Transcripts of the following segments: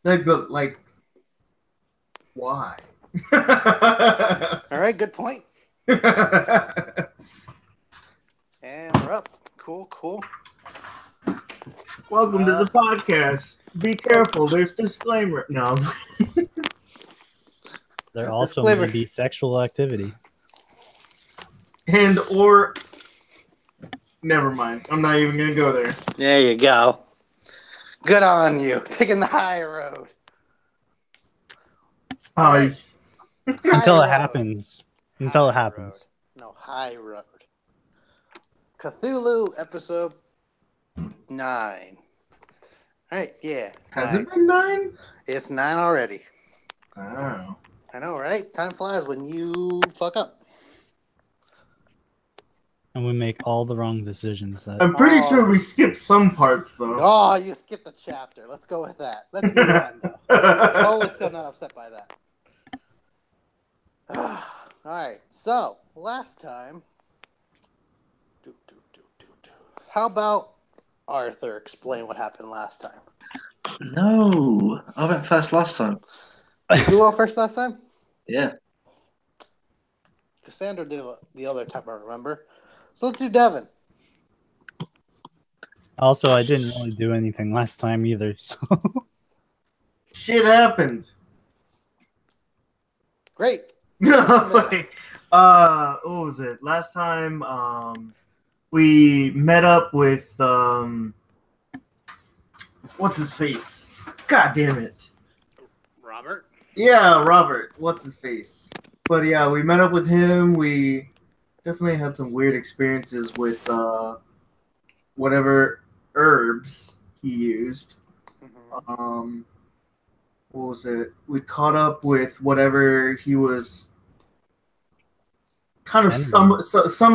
But like, why? All right, good point. And we're up. Cool. Welcome to the podcast. Be careful. There's disclaimer. No. There also Disclaimer. may be sexual activity. And or never mind. I'm not even gonna go there. There you go. Good on you. Taking the high road. All right. Until High it road. happens. Until High it happens. Road. No, high road. Cthulhu episode 9. All right, yeah. Has 9. it been 9? It's 9 already. Oh. I know, right? Time flies when you fuck up. And we make all the wrong decisions. I'm pretty sure we skipped some parts though. Oh, you skipped a chapter. Let's go with that. Let's move on though. I'm totally still not upset by that. All right. So last time, how about Arthur explain what happened last time? No, I went first last time. You went first last time? Yeah. Cassandra did the other time, I remember. So let's do Devin. Also, I didn't really do anything last time either, so... Shit happens. Great. What was it? Last time, we met up with, what's his face? God damn it. Robert? Yeah, Robert. What's his face? But yeah, we met up with him. We definitely had some weird experiences with, whatever herbs he used. Mm-hmm. What was it? We caught up with whatever he was kind of some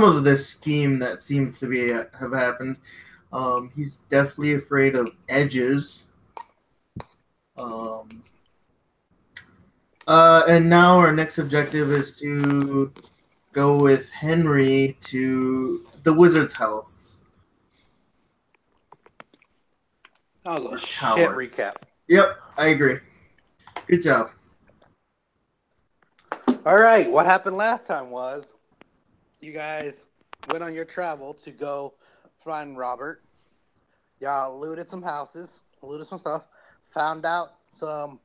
of this scheme that seems to be have happened. He's definitely afraid of edges. And now our next objective is to go with Henry to the wizard's house. That was a shit recap. Yep, I agree. Good job. All right, what happened last time was you guys went on your travel to go find Robert. Y'all looted some houses, looted some stuff, found out some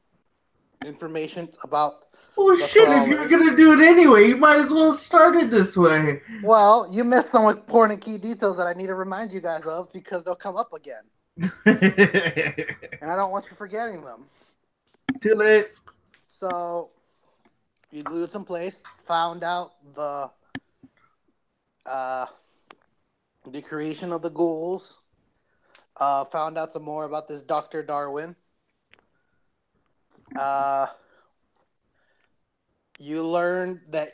information about Oh shit, if you're gonna do it anyway, you might as well have started this way. Well, you missed some important key details that I need to remind you guys of because they'll come up again. And I don't want you forgetting them. Too late. So, you looted some place, found out the creation of the ghouls, found out some more about this Dr. Darwin. You learned that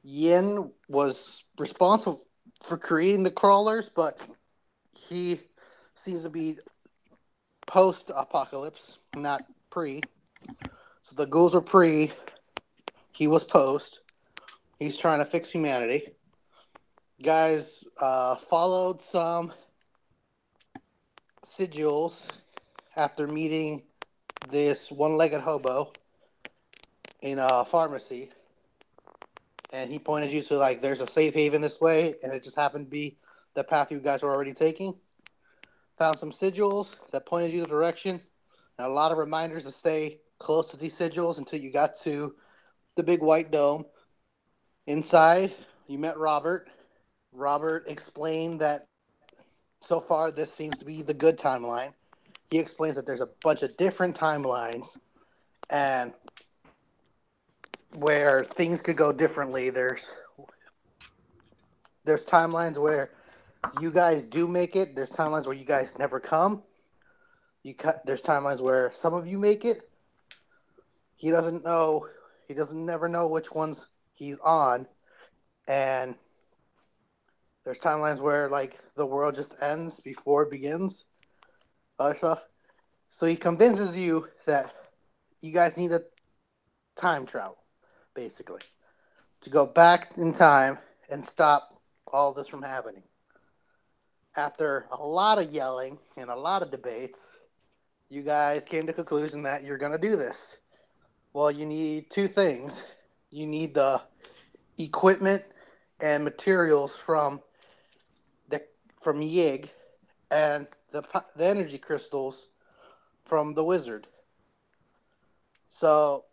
Yin was responsible for creating the crawlers, but he seems to be post-apocalypse, not pre. So the ghouls are pre. He was post. He's trying to fix humanity. Guys followed some sigils after meeting this one-legged hobo in a pharmacy. And he pointed you to, like, there's a safe haven this way, and it just happened to be the path you guys were already taking. Found some sigils that pointed you the direction, and a lot of reminders to stay close to these sigils until you got to the big white dome. Inside, you met Robert. Robert explained that so far this seems to be the good timeline. He explains that there's a bunch of different timelines, and where things could go differently. There's timelines where you guys do make it. There's timelines where you guys never come. There's timelines where some of you make it. He doesn't know. He doesn't never know which ones he's on. And there's timelines where, like, the world just ends before it begins. Other stuff. So he convinces you that you guys need a time travel, basically, to go back in time and stop all this from happening. After a lot of yelling and a lot of debates, You guys came to the conclusion that you're going to do this. Well, you need two things. You need the equipment and materials from Yig, and the energy crystals from the wizard. So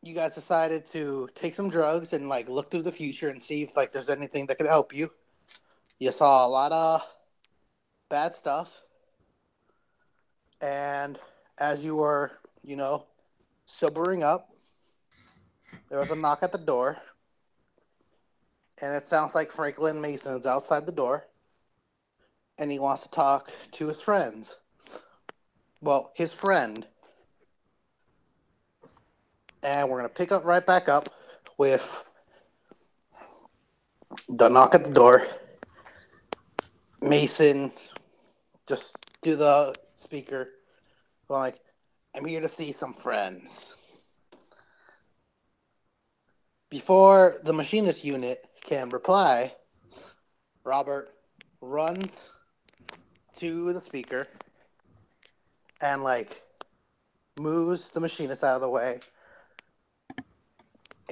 you guys decided to take some drugs and like look through the future and see if like there's anything that could help you. You saw a lot of bad stuff, and as you were, sobering up, there was a knock at the door, and it sounds like Franklin Mason is outside the door, and he wants to talk to his friends. Well, his friend. And we're going to pick up right back up with the knock at the door. Mason just do the speaker, going like, I'm here to see some friends. Before the machinist unit can reply, Robert runs to the speaker and like moves the machinist out of the way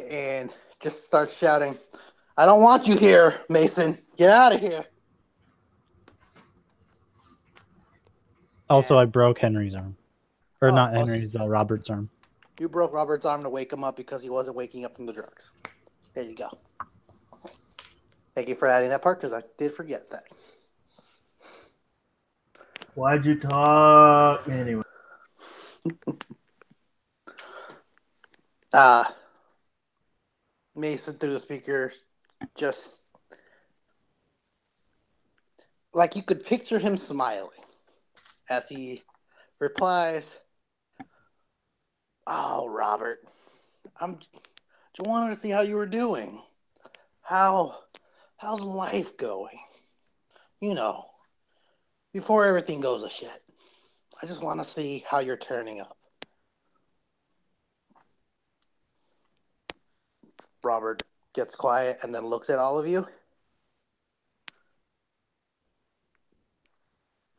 and just starts shouting, I don't want you here, Mason. Get out of here. Also, I broke Henry's arm. Or Oh, not also- Henry's, Robert's arm. You broke Robert's arm to wake him up because he wasn't waking up from the drugs. There you go. Thank you for adding that part because I did forget that. Why'd you talk? Anyway. Mason through the speaker, just like you could picture him smiling as he replies, oh, Robert, just wanted to see how you were doing. How's life going? Before everything goes to shit. I just want to see how you're turning up. Robert gets quiet and then looks at all of you.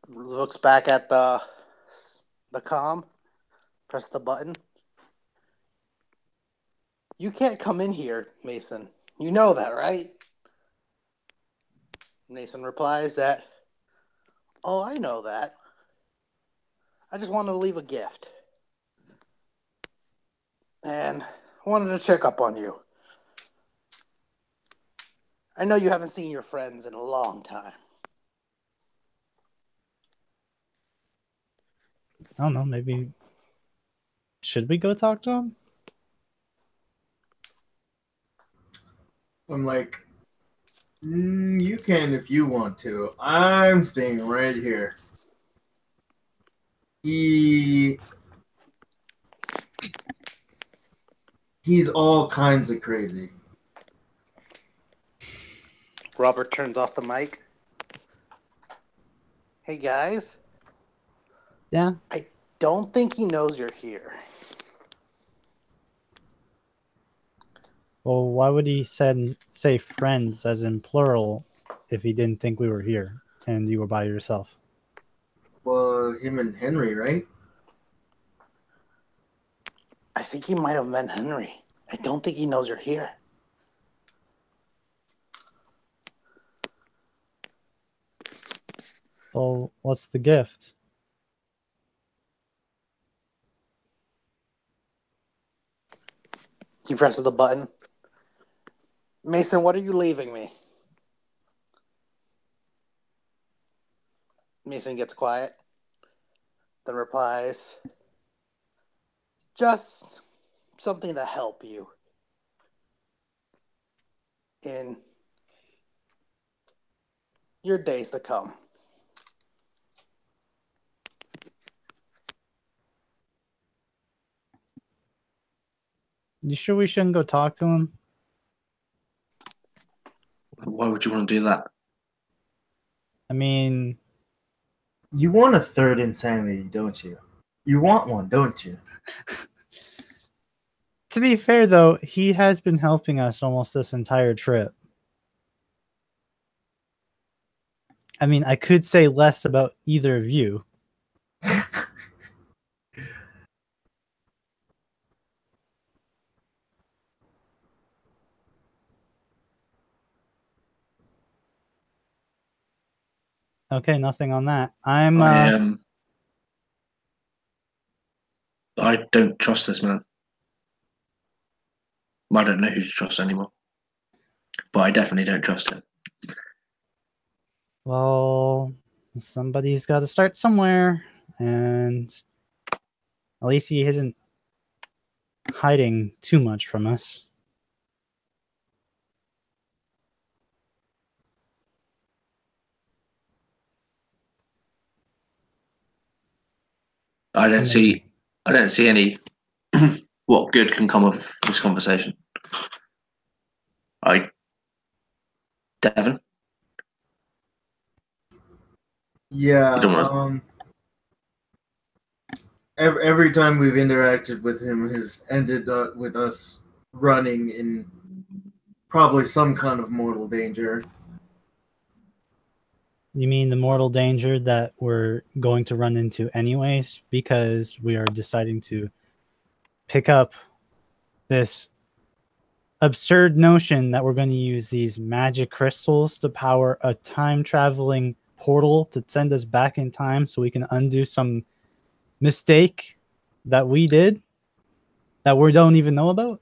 Looks back at the comm. Press the button. You can't come in here, Mason. You know that, right? Mason replies that, oh, I know that. I just wanted to leave a gift. And I wanted to check up on you. I know you haven't seen your friends in a long time. I don't know, maybe... Should we go talk to him? I'm like, you can if you want to. I'm staying right here. He's all kinds of crazy. Robert turns off the mic. Hey, guys. Yeah? I don't think he knows you're here. Well, why would he say friends as in plural if he didn't think we were here and you were by yourself? Well, him and Henry, right? I think he might have meant Henry. I don't think he knows you're here. Well, what's the gift? He presses the button. Mason, what are you leaving me? Mason gets quiet, then replies, just something to help you in your days to come. You sure we shouldn't go talk to him? Why would you want to do that? I mean, You want a third insanity, don't you? You want one, don't you? to be fair though, he has been helping us almost this entire trip. I mean, I could say less about either of you. Okay, nothing on that. I don't trust this man. I don't know who to trust anymore. But I definitely don't trust him. Well, somebody's got to start somewhere, and at least he isn't hiding too much from us. I don't see any what good can come of this conversation. Devon? Yeah. You don't want Every time we've interacted with him has ended up with us running in probably some kind of mortal danger. You mean the mortal danger that we're going to run into anyways, because we are deciding to pick up this absurd notion that we're going to use these magic crystals to power a time-traveling portal to send us back in time so we can undo some mistake that we did that we don't even know about?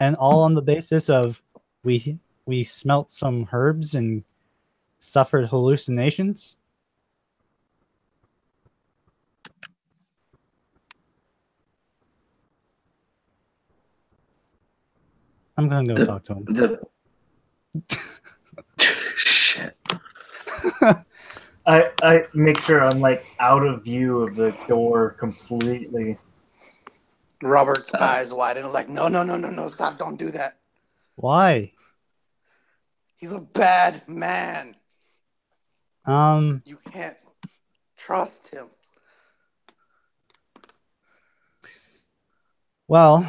And all on the basis of we smelt some herbs and suffered hallucinations? I'm gonna go talk to him. Shit. I make sure I'm like out of view of the door completely. Robert's eyes widen, like, no, stop, don't do that. Why? He's a bad man. You can't trust him. Well,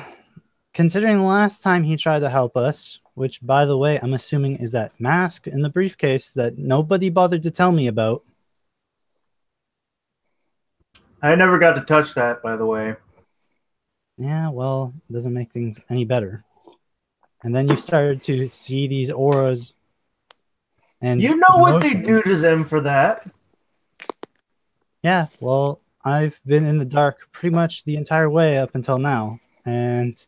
considering the last time he tried to help us, which, by the way, I'm assuming is that mask in the briefcase that nobody bothered to tell me about. I never got to touch that, by the way. Yeah, well, it doesn't make things any better. And then you started to see these auras. And you know what they emotions. do to them for that. Yeah, well, I've been in the dark pretty much the entire way up until now. And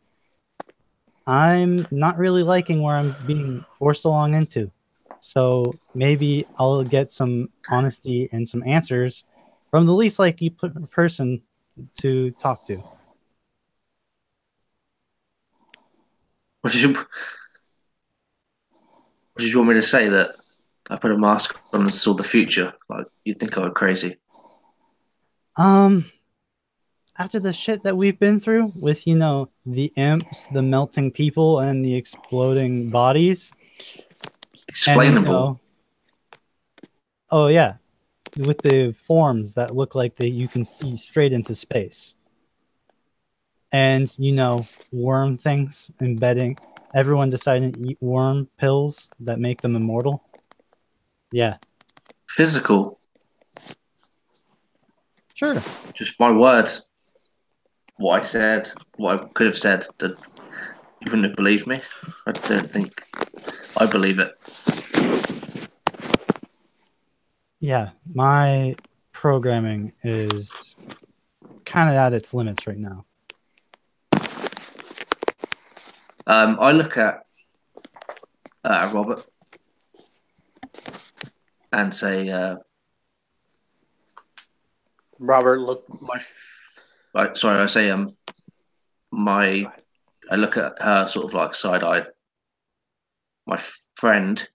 I'm not really liking where I'm being forced along into. So maybe I'll get some honesty and some answers from the least likely person to talk to. What did you want me to say? That I put a mask on and saw the future? Like, you'd think I was crazy. After the shit that we've been through with, the imps, the melting people, and the exploding bodies. Explainable. Oh yeah, with the forms that look like you can see straight into space. And, worm things embedding. Everyone deciding to eat worm pills that make them immortal. Yeah. Physical. Sure. Just my word. What I said, what I could have said, that you wouldn't have believed me. I don't think I believe it. Yeah, my programming is kind of at its limits right now. I look at Robert and say, Robert, look. I say, I look at her sort of like side-eyed. My friend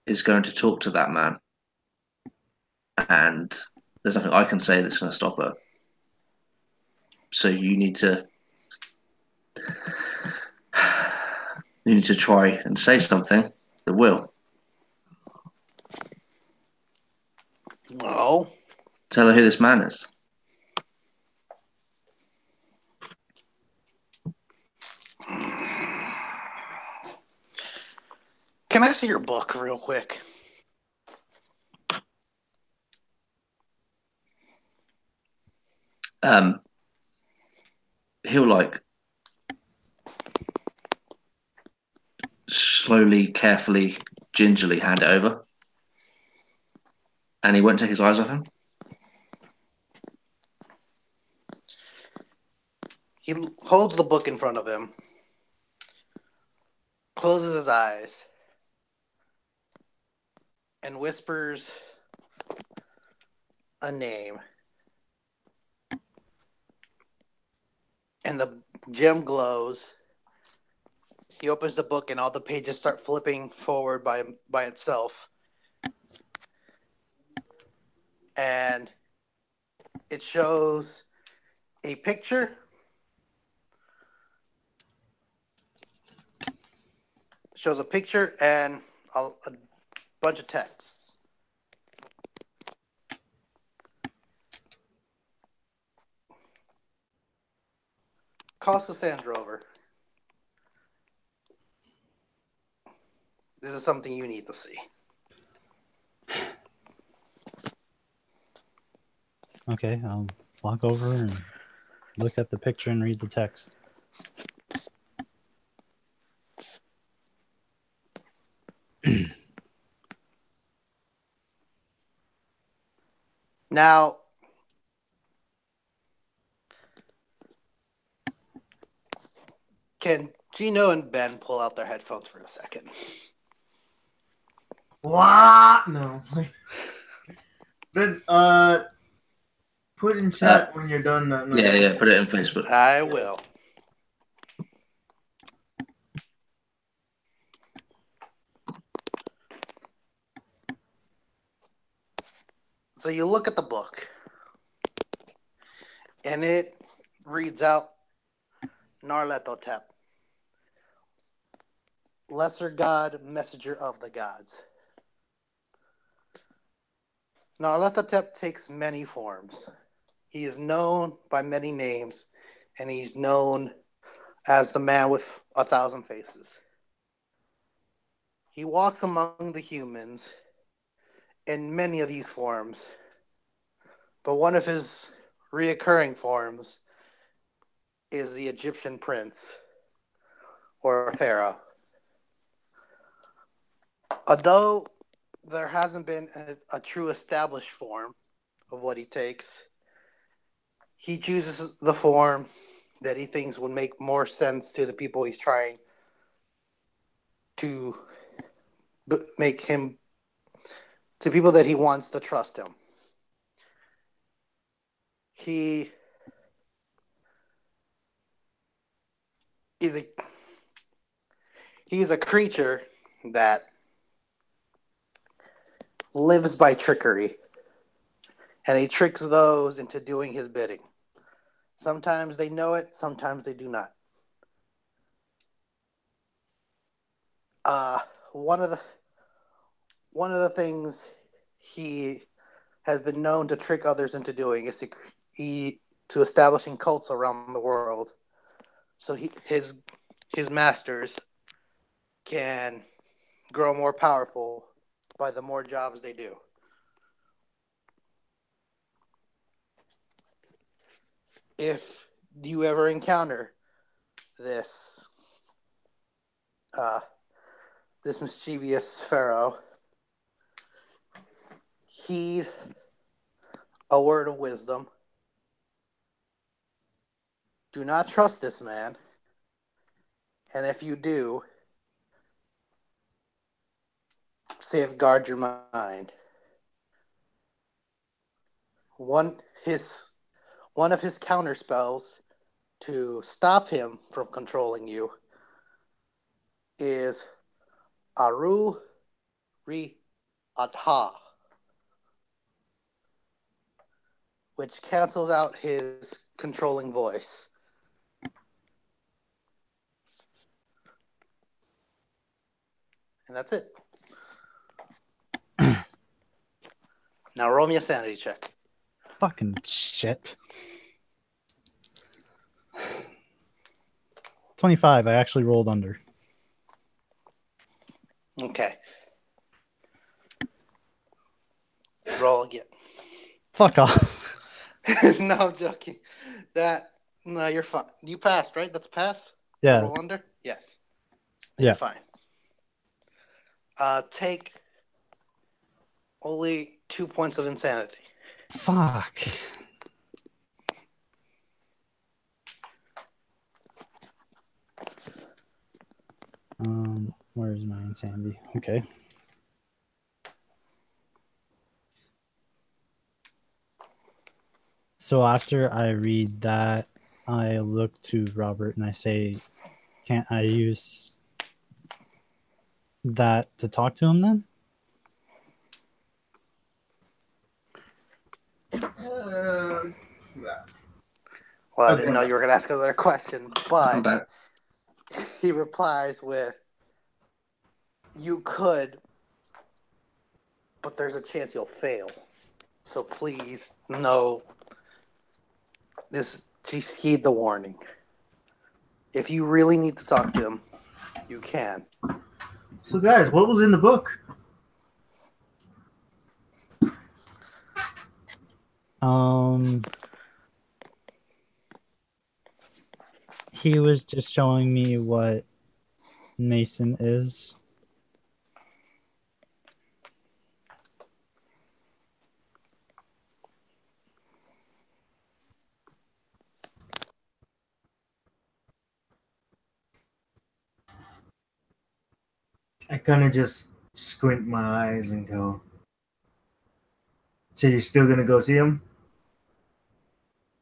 is going to talk to that man, and there's nothing I can say that's going to stop her. So you need to try and say something that will. Well, tell her who this man is. Can I see your book real quick? He'll like slowly, carefully, gingerly hand it over. And he won't take his eyes off him. He holds the book in front of him, closes his eyes, and whispers a name. And the gem glows. He opens the book and all the pages start flipping forward by itself. And it shows a picture. It shows a picture and a bunch of texts. Calls Cassandra over. This is something you need to see. Okay, I'll walk over and look at the picture and read the text. Now, can Gino and Ben pull out their headphones for a second? What? No. Then, put in chat when you're done that. Yeah, put it in Facebook. I will. So you look at the book, and it reads out Narletotep, lesser god, messenger of the gods. Narletotep takes many forms. He is known by many names, and he's known as the man with 1,000 faces. He walks among the humans in many of these forms, but one of his reoccurring forms is the Egyptian prince, or pharaoh. Although there hasn't been a true established form of what he takes, he chooses the form that he thinks would make more sense to the people he's trying to make him, to people that he wants to trust him. He is a creature that lives by trickery, and he tricks those into doing his bidding. Sometimes they know it, sometimes they do not. One of the things he has been known to trick others into doing is to establishing cults around the world, so his masters can grow more powerful by the more jobs they do. If you ever encounter this mischievous pharaoh, heed a word of wisdom. Do not trust this man, and if you do, safeguard your mind. One of his counter spells to stop him from controlling you is Aru Ri Adha, which cancels out his controlling voice. And that's it. Now roll me a sanity check. Fucking shit. 25. I actually rolled under. Okay. Roll again. Fuck off. No, I'm joking. No, you're fine. You passed, right? That's a pass? Yeah. Roll under? Yes. Yeah. You're fine. Take only 2 points of insanity. Fuck. Where's my insanity? Okay. So after I read that, I look to Robert and I say, can't I use that to talk to him then? Well, I didn't know you were going to ask another question, I'm but back. he replies with, you could, but there's a chance you'll fail. So please, no. Just heed the warning. If you really need to talk to him, you can. So, guys, what was in the book? He was just showing me what Mason is. I kind of just squint my eyes and go, so you're still going to go see him?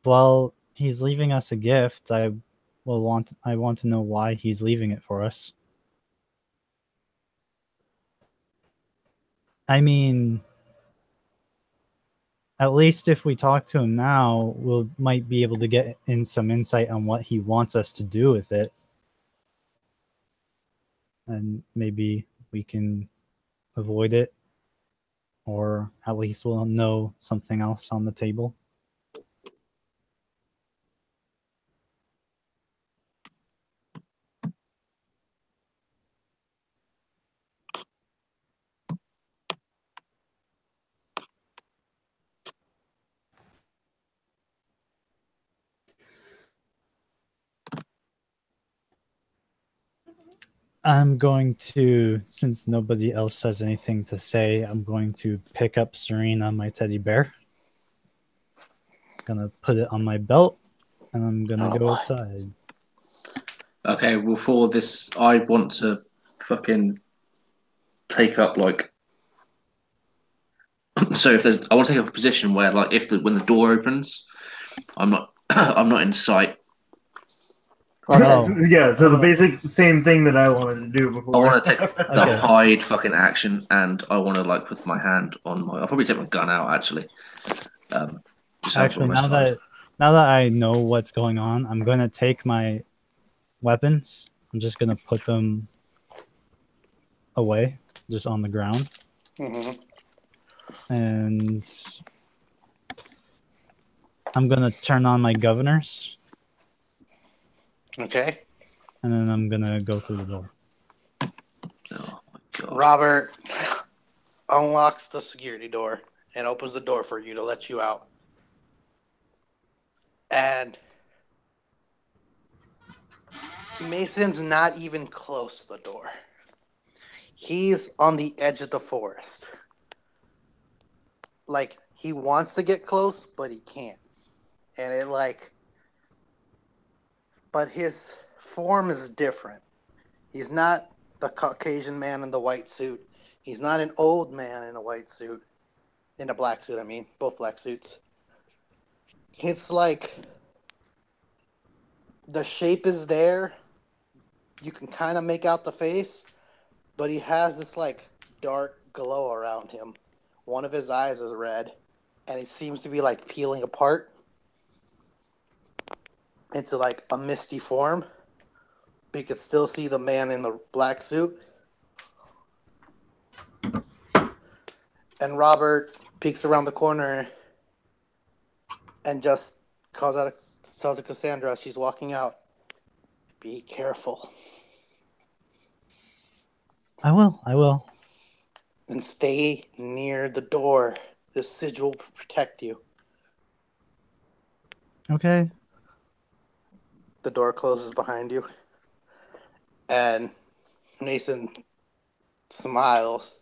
Well, he's leaving us a gift. I want to know why he's leaving it for us. I mean, at least if we talk to him now, might be able to get in some insight on what he wants us to do with it. And maybe we can avoid it, or at least we'll know something else on the table. I'm going to, since nobody else has anything to say, I'm going to pick up Serena, my teddy bear. Gonna put it on my belt, and I'm gonna go outside. Okay, well, for this, I want to fucking take up like. So if there's, I want to take up a position where, like, when the door opens, I'm not, I'm not in sight. Oh. Yeah, so the basic same thing that I wanted to do before. I want to take the Okay. hide fucking action, and I want to like put my hand on my. I'll probably take my gun out actually. Just have it Actually, almost now that I know what's going on, I'm gonna take my weapons. I'm just gonna put them away, just on the ground, and I'm gonna turn on my governors. Okay. And then I'm gonna go through the door. Oh my God. Robert unlocks the security door and opens the door for you to let you out. And Mason's not even close to the door. He's on the edge of the forest. Like, he wants to get close, but he can't. And but his form is different. He's not the Caucasian man in the white suit. He's not an old man in a white suit. In a black suit, I mean. Both black suits. It's like the shape is there. You can kind of make out the face, but he has this like dark glow around him. One of his eyes is red, and it seems to be like peeling apart into like a misty form. But you could still see the man in the black suit. And Robert peeks around the corner and just tells to Cassandra as she's walking out, "Be careful. I will. And stay near the door. This sigil will protect you." Okay. The door closes behind you. And Mason smiles.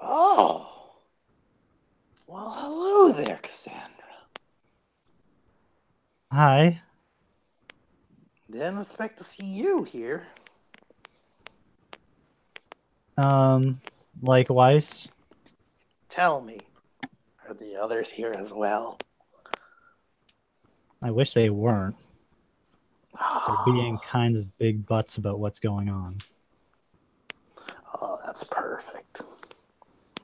"Oh, Well, hello there, Cassandra. Hi. Didn't expect to see you here. Likewise. Tell me, are the others here as well? I wish they weren't. They're being kind of big butts about what's going on. Oh, that's perfect.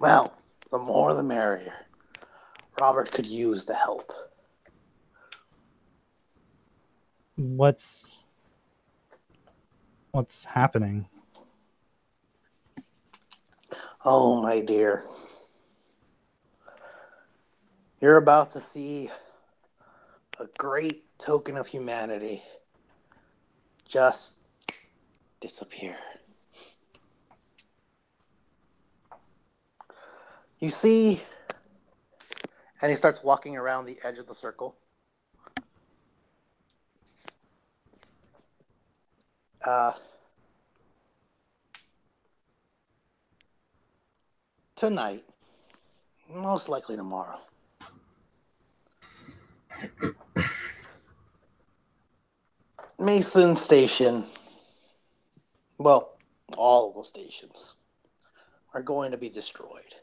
Well, the more the merrier. Robert could use the help. What's happening? Oh, my dear. You're about to see a great token of humanity just disappear. You see, and he starts walking around the edge of the circle. Tonight, most likely tomorrow, Mason Station, well, all of the stations are going to be destroyed.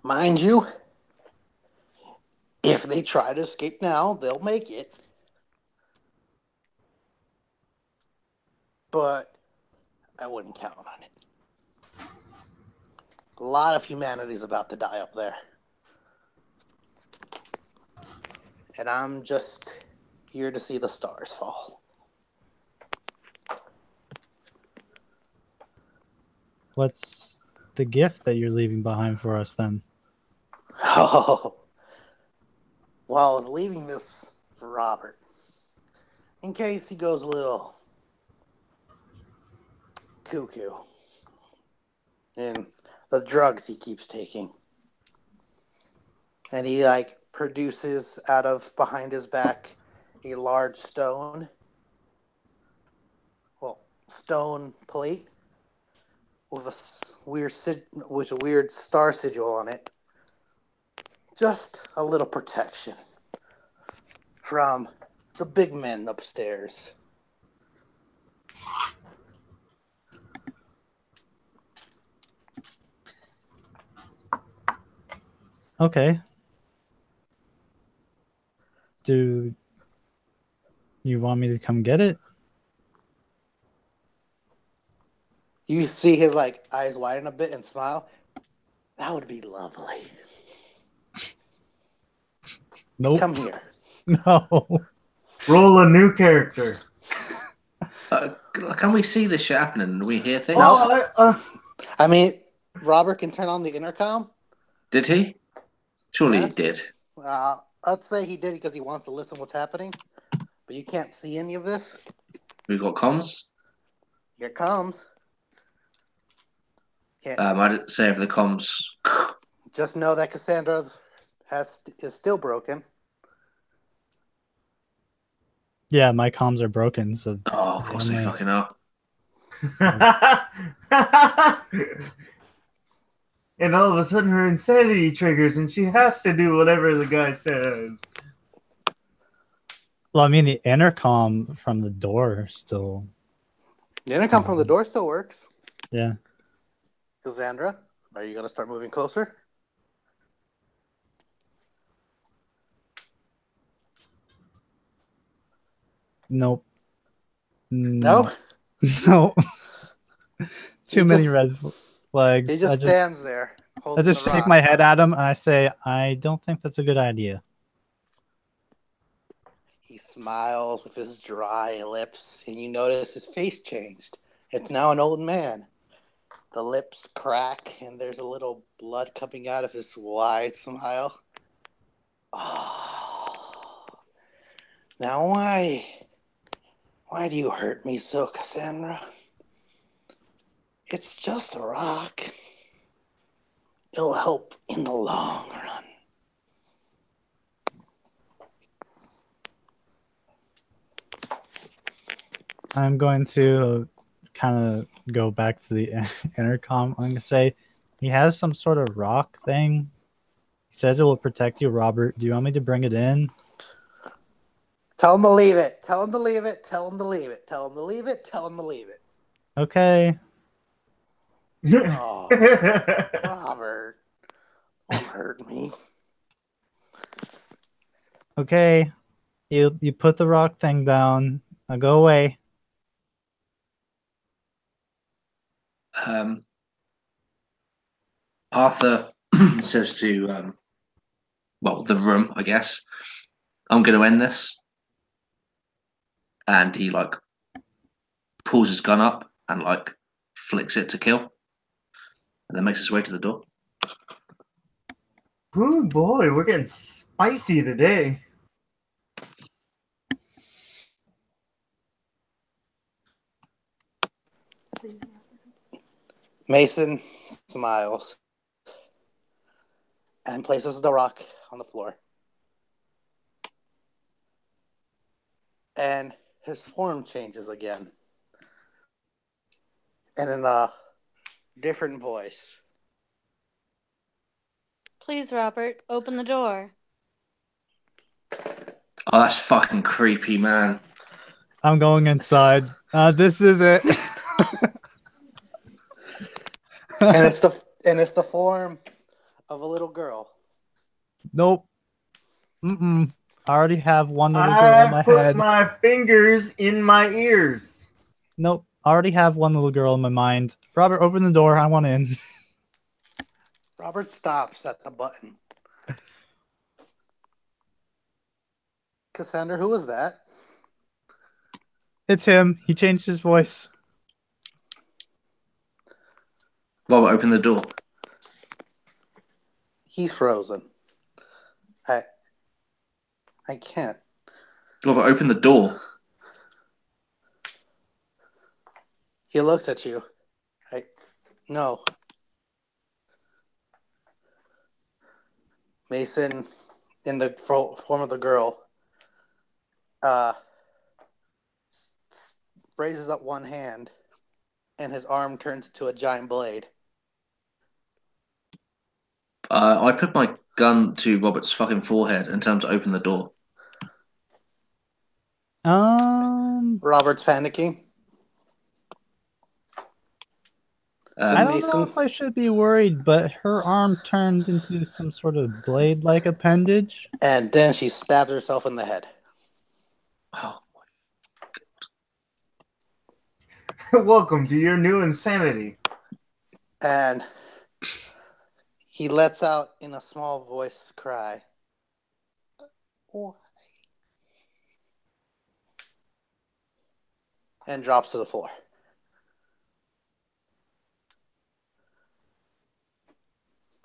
Mind you, if they try to escape now, they'll make it. But I wouldn't count on it. A lot of humanity's about to die up there. And I'm just here to see the stars fall. What's the gift that you're leaving behind for us then? Oh. Well, I was leaving this for Robert. In case he goes a little cuckoo in the drugs he keeps taking. And he produces out of behind his back a large stone plate with a weird star sigil on it. Just a little protection from the big men upstairs. Okay. Do you want me to come get it? You see his eyes widen a bit and smile. That would be lovely. Nope. Come here. No. Roll a new character. Can we see this shit happening? Do we hear things? Oh, I mean, Robert can turn on the intercom. Did he? Surely Yes. he did. I'd say he did because he wants to listen what's happening. But you can't see any of this. We got comms. Here it comes. Can't. I didn't say over the comms. Just know that Cassandra is still broken. Yeah, my comms are broken, so Oh, of course they fucking are. and all of a sudden her insanity triggers and she has to do whatever the guy says. well, I mean the intercom from the door still. The intercom from the door still works. Yeah. Cassandra, are you gonna start moving closer? Nope. No. No. Too He many just- red flags. He just stands there. I just the shake rock. my head at him and I say, I don't think that's a good idea. He smiles with his dry lips, and you notice his face changed. It's now an old man. The lips crack, and there's a little blood coming out of his wide smile. Oh. Now why do you hurt me so, Cassandra? It's just a rock. It'll help in the long run. I'm going to kind of go back to the intercom. I'm going to say, He has some sort of rock thing. He says it will protect you, Robert. Do you want me to bring it in? Tell him to leave it. Tell him to leave it. Tell him to leave it. Tell him to leave it. Tell him to leave it. Okay. Oh, Robert. Don't hurt me. Okay. You put the rock thing down. Now go away. Arthur says to the room, I guess, I'm going to end this. And he like pulls his gun up and like flicks it to kill, and then makes his way to the door. Oh boy, we're getting spicy today. Mason smiles and places the rock on the floor. And his form changes again. And in a different voice. Please, Robert, open the door. Oh, that's fucking creepy, man. I'm going inside. This is it. And it's the form of a little girl. Nope. I already have one little girl in my I put head. my fingers in my ears. Nope. I already have one little girl in my mind. Robert, open the door. I want in. Robert stops at the button. Cassandra, who was that? It's him. He changed his voice. Robert, open the door. He's frozen. I can't. Robert, open the door. He looks at you. No. Mason, in the form of the girl, raises up one hand, and his arm turns into a giant blade. I put my gun to Robert's fucking forehead and tell him to open the door. Robert's panicking. I don't Mason, know if I should be worried, but her arm turned into some sort of blade-like appendage. and then she stabs herself in the head. Oh, Welcome to your new insanity. And he lets out in a small voice cry. Why? And drops to the floor.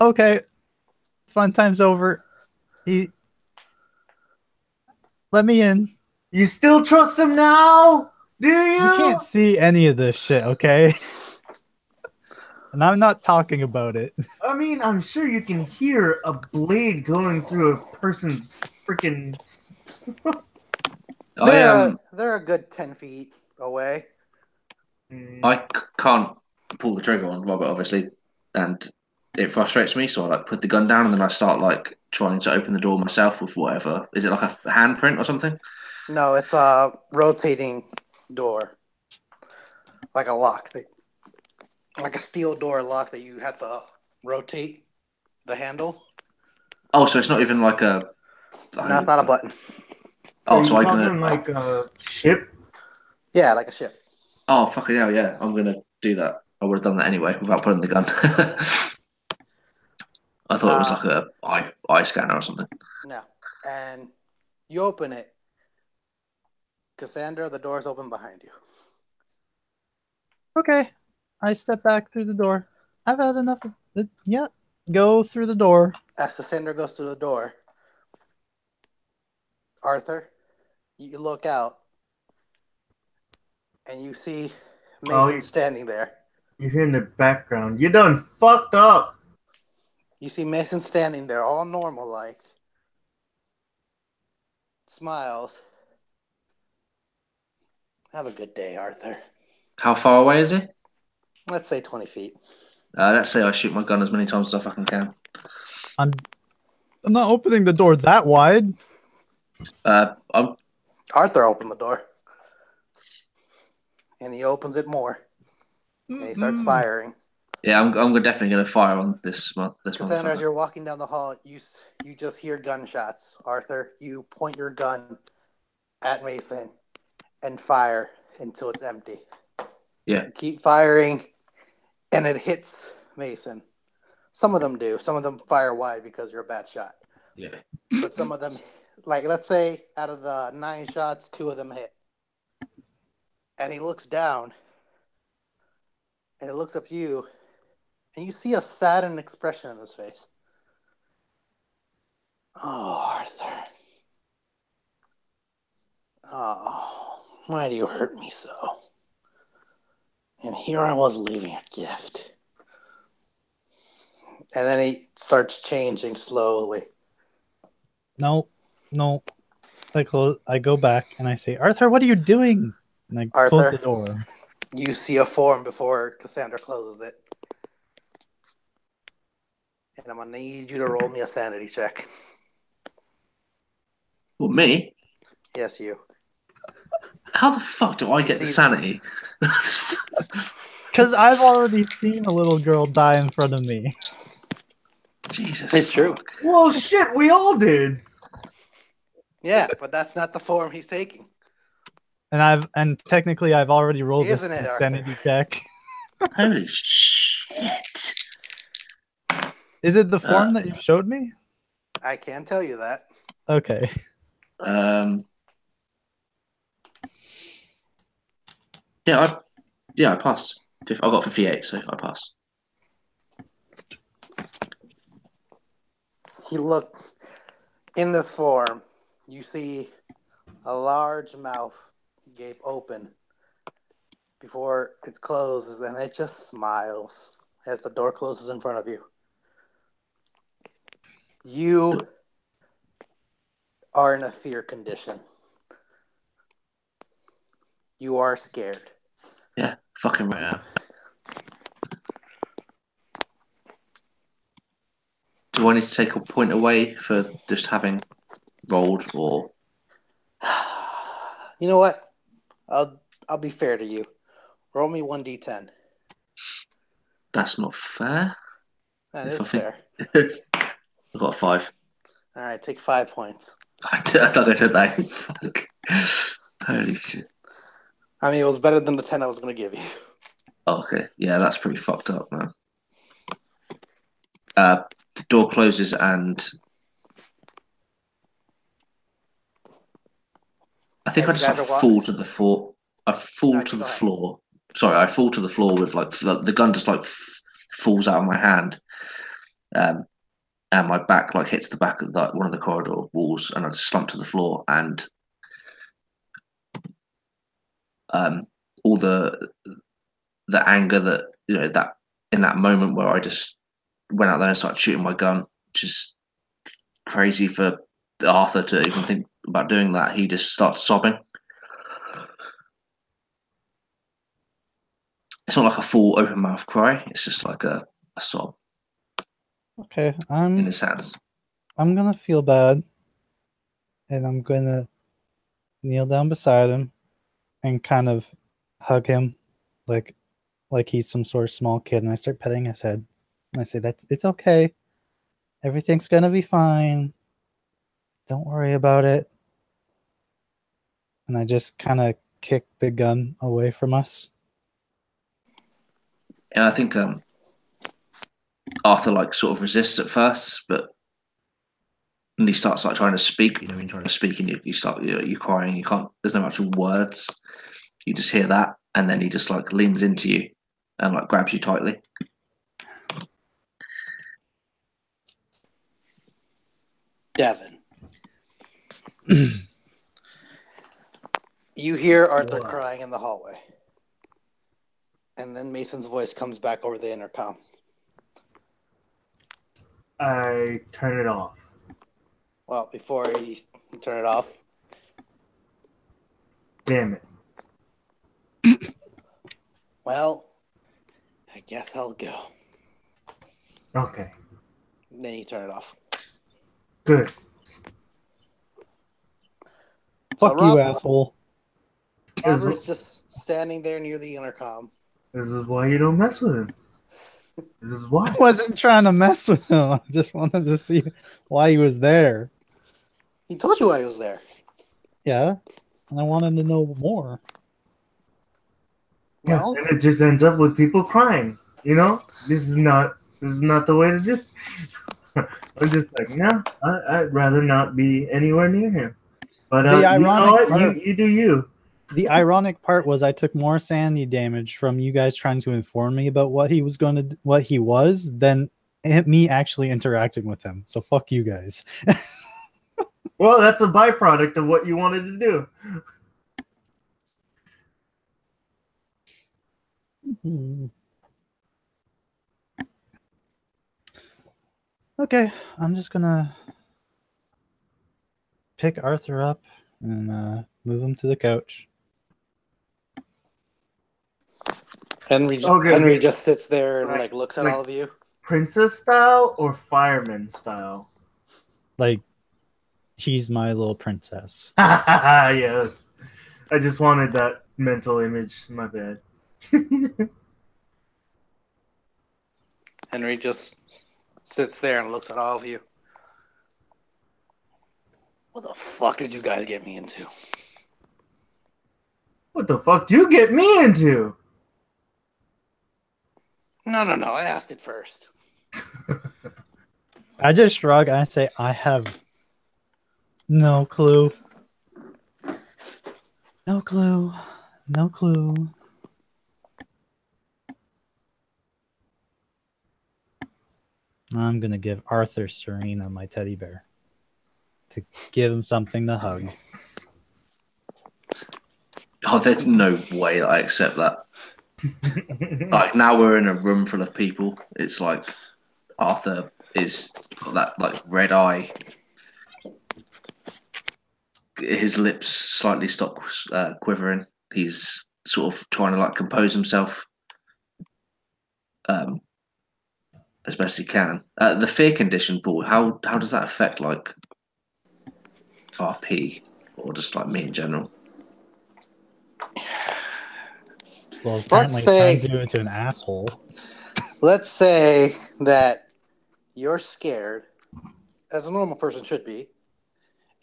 Okay. Fun time's over. Let me in. You still trust him now? Do you? You can't see any of this shit, okay? And I'm not talking about it. I mean, I'm sure you can hear a blade going through a person's freaking. They're a good 10 feet away. Can't pull the trigger on Robert, obviously, and it frustrates me. So I like put the gun down and then I start like trying to open the door myself with whatever. Is it like a handprint or something? No, it's a rotating door, like a lock, like a steel door lock that you have to rotate the handle. Oh, so it's not even like a. No, it's not a button. Oh, Are so you I talking can. like a ship? Yeah, like a ship. Oh, fucking hell, yeah! I'm gonna do that. I would have done that anyway without putting the gun. I thought it was like a eye scanner or something. No, and you open it. Cassandra, the door's open behind you. Okay. I step back through the door. I've had enough of it. Yeah. Go through the door. As Cassandra goes through the door, Arthur, you look out, and you see Mason standing there. You hear in the background. You done fucked up. You see Mason standing there, all normal like. Smiles. Have a good day, Arthur. How far away is he? Let's say 20 feet. Let's say I shoot my gun as many times as I fucking can. I'm not opening the door that wide. I'm Arthur opened the door. And he opens it more. And he starts firing. Yeah, I'm definitely going to fire on this Cassandra, as motherfucker. you're walking down the hall, you just hear gunshots. Arthur, you point your gun at Mason and fire until it's empty. Yeah. You keep firing, and it hits Mason. Some of them do. Some of them fire wide because you're a bad shot. Yeah. But some of them, like let's say out of the 9 shots, 2 of them hit. And he looks down, and he looks up at you, and you see a saddened expression on his face. Oh, Arthur. Oh, why do you hurt me so? And here I was leaving a gift. And then he starts changing slowly. No. I go back and I say, Arthur, what are you doing? And I close Arthur, the door. you see a form before Cassandra closes it. And I'm going to need you to roll me a sanity check. Well, me? Yes, you. How the fuck do I get the see- sanity? Because I've already seen a little girl die in front of me. Jesus. It's true. fuck. Well, shit, we all did. Yeah, but that's not the form he's taking. And technically I've already rolled this Isn't it, Arthur? sanity check. Holy shit. Is it the form that you showed me? I can tell you that. Okay. Yeah, I passed. I got 58, so I passed. You look in this form, you see a large mouth gape open before it closes, and it just smiles as the door closes in front of you. You are in a fear condition. You are scared. Yeah, fucking right now. Do I need to take a point away for just having rolled, or You know what? I'll be fair to you. Roll me 1d10. that's not fair? That If is I think- fair. I got a 5. All right, take 5 points. I thought I said that. Fuck. Holy shit. I mean, it was better than the 10 I was going to give you. Oh, okay, yeah, that's pretty fucked up, man. The door closes and I think And I you just guys like are fall to the floor. I fall No, to the go ahead. floor. Sorry, I fall to the floor with like the gun just like falls out of my hand, and my back like hits the back of one of the corridor walls, and I just slump to the floor, and all the anger that that in that moment where I just went out there and started shooting my gun, which is crazy for Arthur to even think about doing that. He just starts sobbing. It's not like a full open mouth cry. It's just like a sob Okay. in his hands. I'm gonna feel bad. And I'm gonna kneel down beside him and kind of hug him like he's some sort of small kid, and I start petting his head. And I say, it's okay. Everything's gonna be fine. Don't worry about it. And I just kind of kick the gun away from us. And I think Arthur like sort of resists at first, but when he starts like trying to speak, when you're trying to speak and you start you're crying, you can't. There's no actual words. You just hear that, and then he just like leans into you and like grabs you tightly. Devin. You hear Arthur crying in the hallway. And then Mason's voice comes back over the intercom. I turn it off. Well, before you turn it off, Damn it. well, I guess I'll go. Okay, Then you turn it off. good. Fuck So you, asshole. Robert's just standing there near the intercom. This is why you don't mess with him. This is why. I wasn't trying to mess with him. I just wanted to see why he was there. He told you why he was there. Yeah, and I wanted to know more. Yeah, Well, and it just ends up with people crying. You know, this is not the way to do. I'm just like, no, I'd rather not be anywhere near him. But The you know ironic what? part- You do you. The ironic part was I took more sanity damage from you guys trying to inform me about what he was than me actually interacting with him. So fuck you guys. Well, that's a byproduct of what you wanted to do. Okay, I'm just gonna pick Arthur up and move him to the couch. Henry Okay. just sits there and Like- looks at like- all of you. Princess style or fireman style? Like, she's my little princess. Yes. I just wanted that mental image. My bad. Henry just sits there and looks at all of you. What the fuck did you guys get me into? What the fuck do you get me into? No, I asked it first. I just shrug and I say, I have no clue. No clue. No clue. I'm gonna give Arthur Serena my teddy bear to give him something to hug. Oh, there's no way that I accept that. Like, now we're in a room full of people. It's like Arthur is got that like red eye. His lips slightly stop quivering. He's sort of trying to like compose himself as best he can. The fear condition, Paul. How does that affect like RP or just like me in general? Well, apparently it say- turns you into an asshole. Let's say that you're scared, as a normal person should be,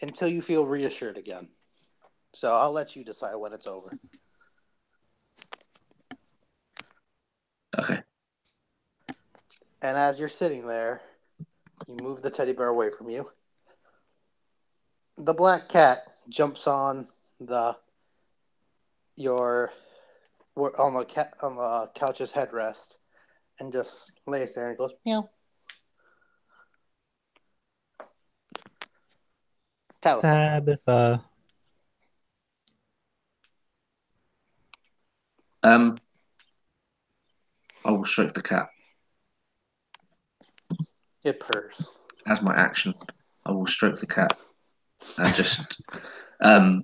until you feel reassured again. So I'll let you decide when it's over. Okay. And as you're sitting there, you move the teddy bear away from you. The black cat jumps on on the couch's headrest and just lays there and goes meow. Tabitha. I will stroke the cat. It purrs. As my action, I will stroke the cat and just I'm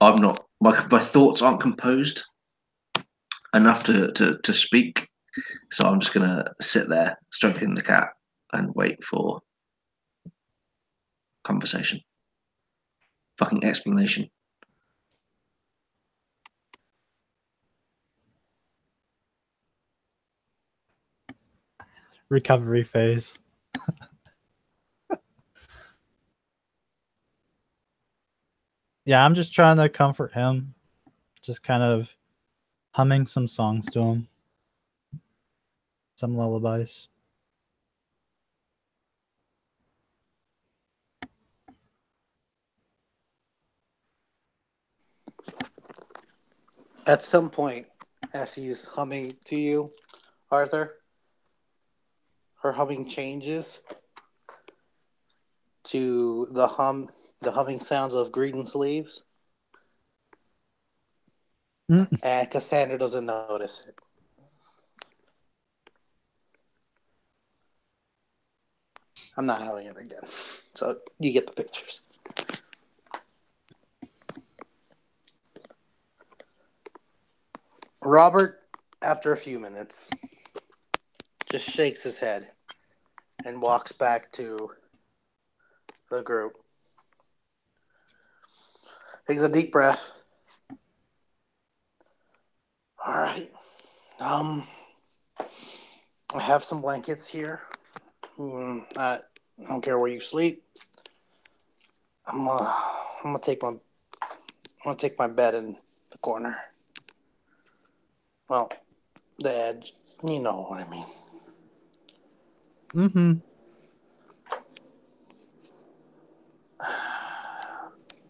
not my thoughts aren't composed enough to speak, so I'm just gonna sit there stroking the cat and wait for conversation, fucking explanation. Recovery phase. Yeah, I'm just trying to comfort him. Just kind of humming some songs to him. Some lullabies. At some point, as she's humming to you, Arthur, her humming changes to the humming sounds of Greensleeves. And Cassandra doesn't notice it. I'm not having it again. So you get the pictures. Robert, after a few minutes, just shakes his head and walks back to the group. Takes a deep breath. All right. I have some blankets here. I don't care where you sleep. I'm gonna take my bed in the corner. Well, the edge. You know what I mean. Mm-hmm.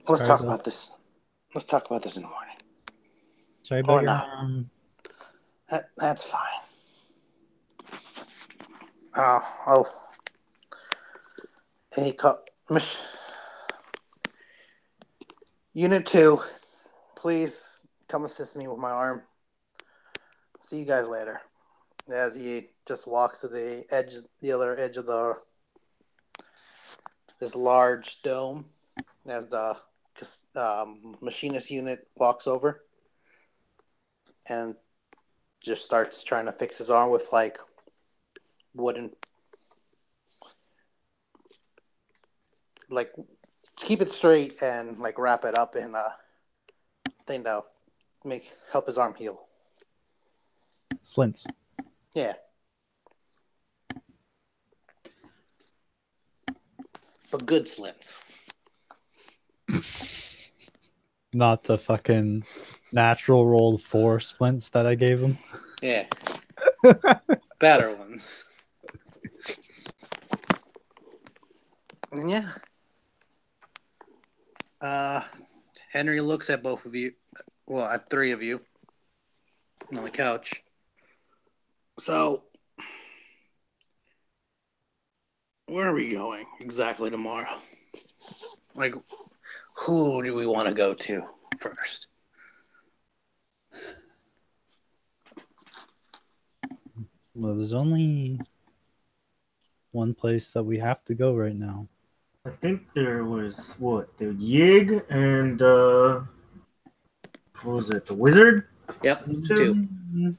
Let's Sorry talk about- about this. Let's talk about this in the morning. Sorry Or about your not. arm. That's fine. Oh. Hey, Unit 2, please come assist me with my arm. See you guys later. As he just walks to the other edge of this large dome, as the machinist unit walks over and just starts trying to fix his arm with like wooden, like keep it straight and like wrap it up in a thing to help his arm heal. Splints. Yeah. But good slits. Not the fucking natural rolled 4 splints that I gave him. Yeah. Better ones. And yeah. Henry looks at both of you. Well, at 3 of you. On the couch. So, where are we going exactly tomorrow? Like, who do we want to go to first? Well, there's only one place that we have to go right now. I think there was the Yig and what was it? The Wizard. Yep, Those 2. Mm-hmm.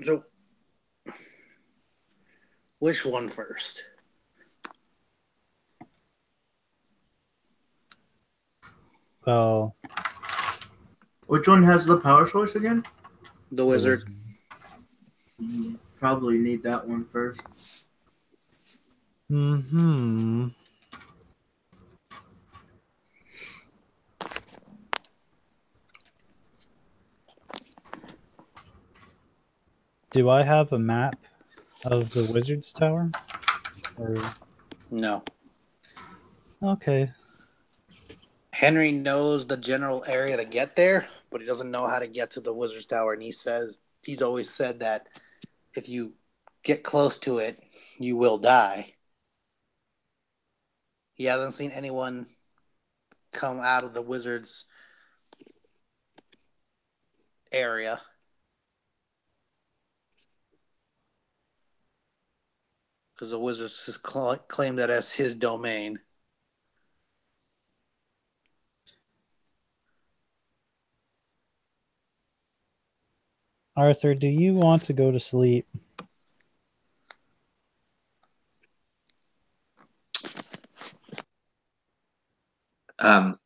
So, which one first? Well, Which one has the power source again? The Wizard. You probably need that one first. Mm-hmm. Do I have a map of the Wizard's Tower? Or No. okay. Henry knows the general area to get there, but he doesn't know how to get to the Wizard's Tower. And he's always said that if you get close to it, you will die. He hasn't seen anyone come out of the Wizard's area. Because the Wizards has claimed that as his domain. Arthur, do you want to go to sleep? Um,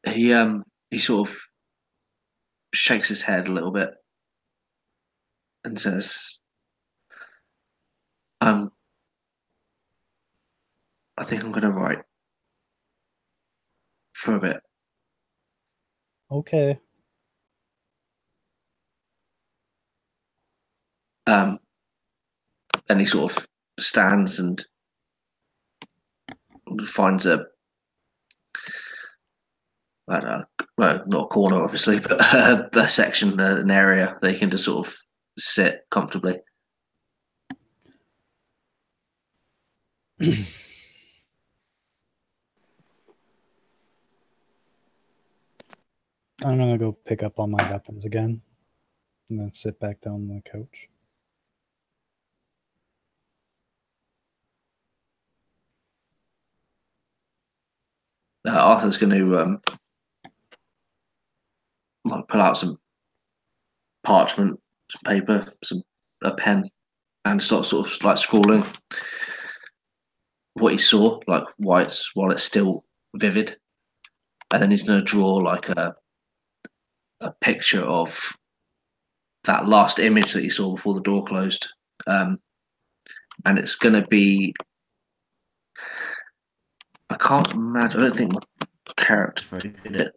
he sort of shakes his head a little bit and says, I think I'm going to write for a bit. Okay. Then he sort of stands and finds well, not a corner, obviously, but a section, an area they can just sort of sit comfortably. I'm gonna go pick up all my weapons again. And then sit back down on the couch. Arthur's going to like pull out some parchment, some paper, a pen, and start sort of like scrawling what he saw, like while it's still vivid, and then he's going to draw like a picture of that last image that he saw before the door closed, and it's going to be. I can't imagine. I don't think my character's very good at it.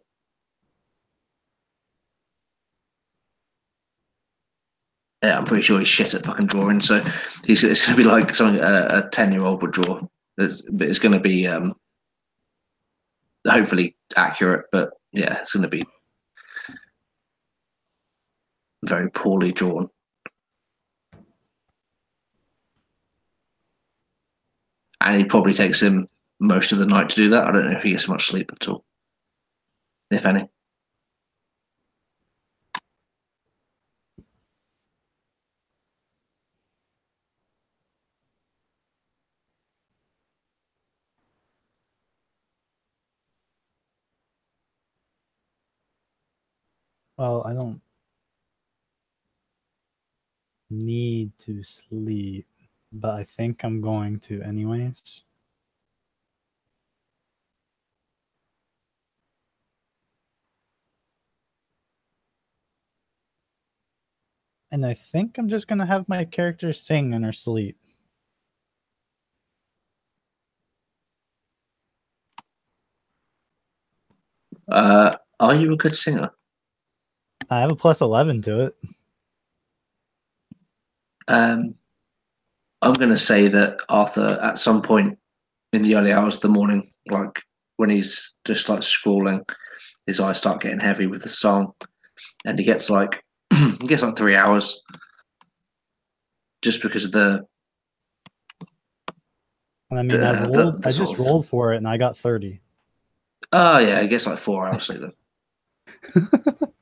Yeah, I'm pretty sure he's shit at fucking drawing. So it's going to be like something a 10-year-old would draw. It's going to be hopefully accurate, but yeah, it's going to be very poorly drawn. And it probably takes him most of the night to do that. I don't know if he gets much sleep at all, if any. Well, I don't need to sleep, but I think I'm going to anyways. And I think I'm just going to have my character sing in her sleep. Are you a good singer? I have a plus 11 to it. I'm going to say that Arthur, at some point in the early hours of the morning, like when he's just like scrawling, his eyes start getting heavy with the song, and he gets like 3 hours, just because of the. I mean, I just rolled for it, and I got 30. Oh yeah, I guess like 4 hours sleep then.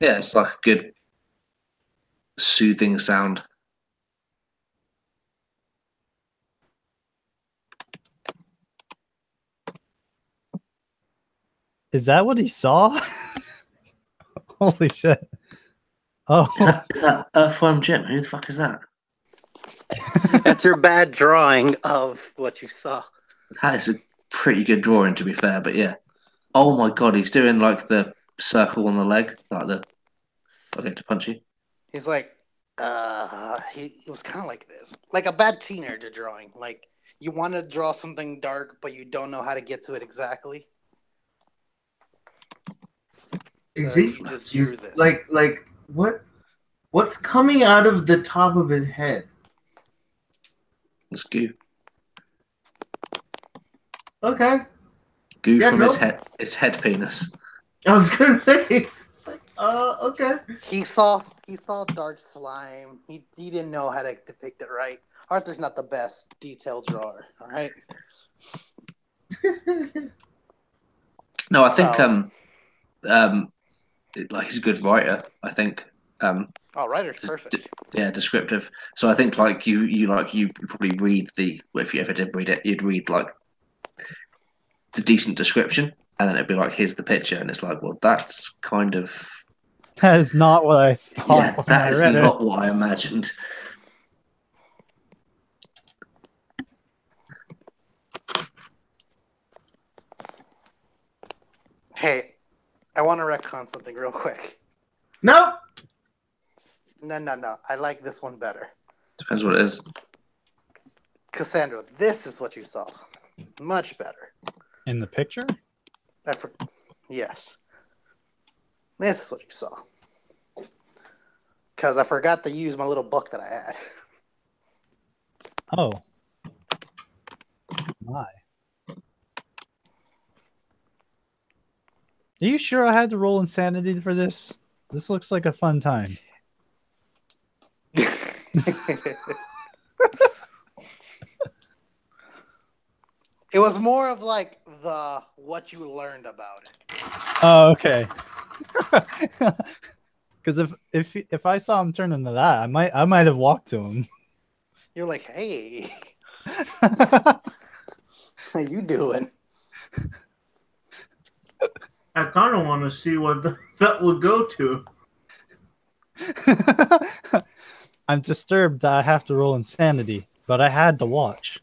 Yeah, it's like a good soothing sound. Is that what he saw? Holy shit. Oh. Is that Earthworm Jim? Who the fuck is that? That's your bad drawing of what you saw. That is a pretty good drawing, to be fair, but yeah. Oh my god, he's doing like the circle on the leg, like the. I'll get to punch you. He's like, he was kind of like this, like a bad teenager drawing. Like you want to draw something dark, but you don't know how to get to it exactly. Is So he you just drew this. like what's coming out of the top of his head? It's goo. Okay. Goo Yeah, from no. his head penis. I was gonna say it's like okay. He saw dark slime. He didn't know how to depict it right. Arthur's not the best detail drawer. All right. No, I think like he's a good writer. I think. Writer's perfect. Yeah, descriptive. So I think like you probably read if you ever did read it, you'd read like the decent description, and then it'd be like, here's the picture, and it's like, well, that's kind of. That is not what I thought. Yeah, that is not what I imagined. Hey, I want to retcon something real quick. No. No. I like this one better. Depends what it is. Cassandra, this is what you saw. Much better. In the picture? Yes. This is what you saw. Because I forgot to use my little book that I had. Oh. My. Are you sure I had to roll insanity for this? This looks like a fun time. It was more of like what you learned about it. Oh, okay. Because Because if I saw him turn into that, I might have walked to him. You're like, hey, how you doing? I kind of want to see what that would go to. I'm disturbed that I have to roll insanity, but I had to watch.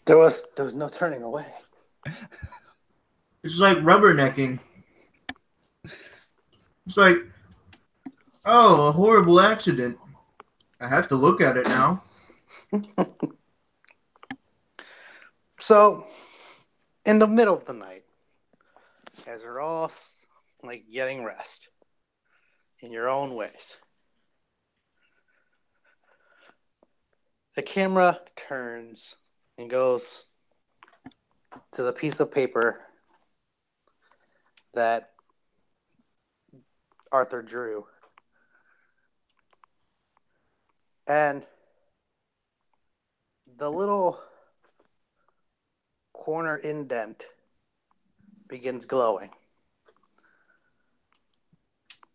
There was no turning away. It's like rubbernecking. It's like, oh, a horrible accident. I have to look at it now. So, in the middle of the night, as you're all like getting rest in your own ways, the camera turns and goes to the piece of paper that Arthur drew. And the little corner indent begins glowing.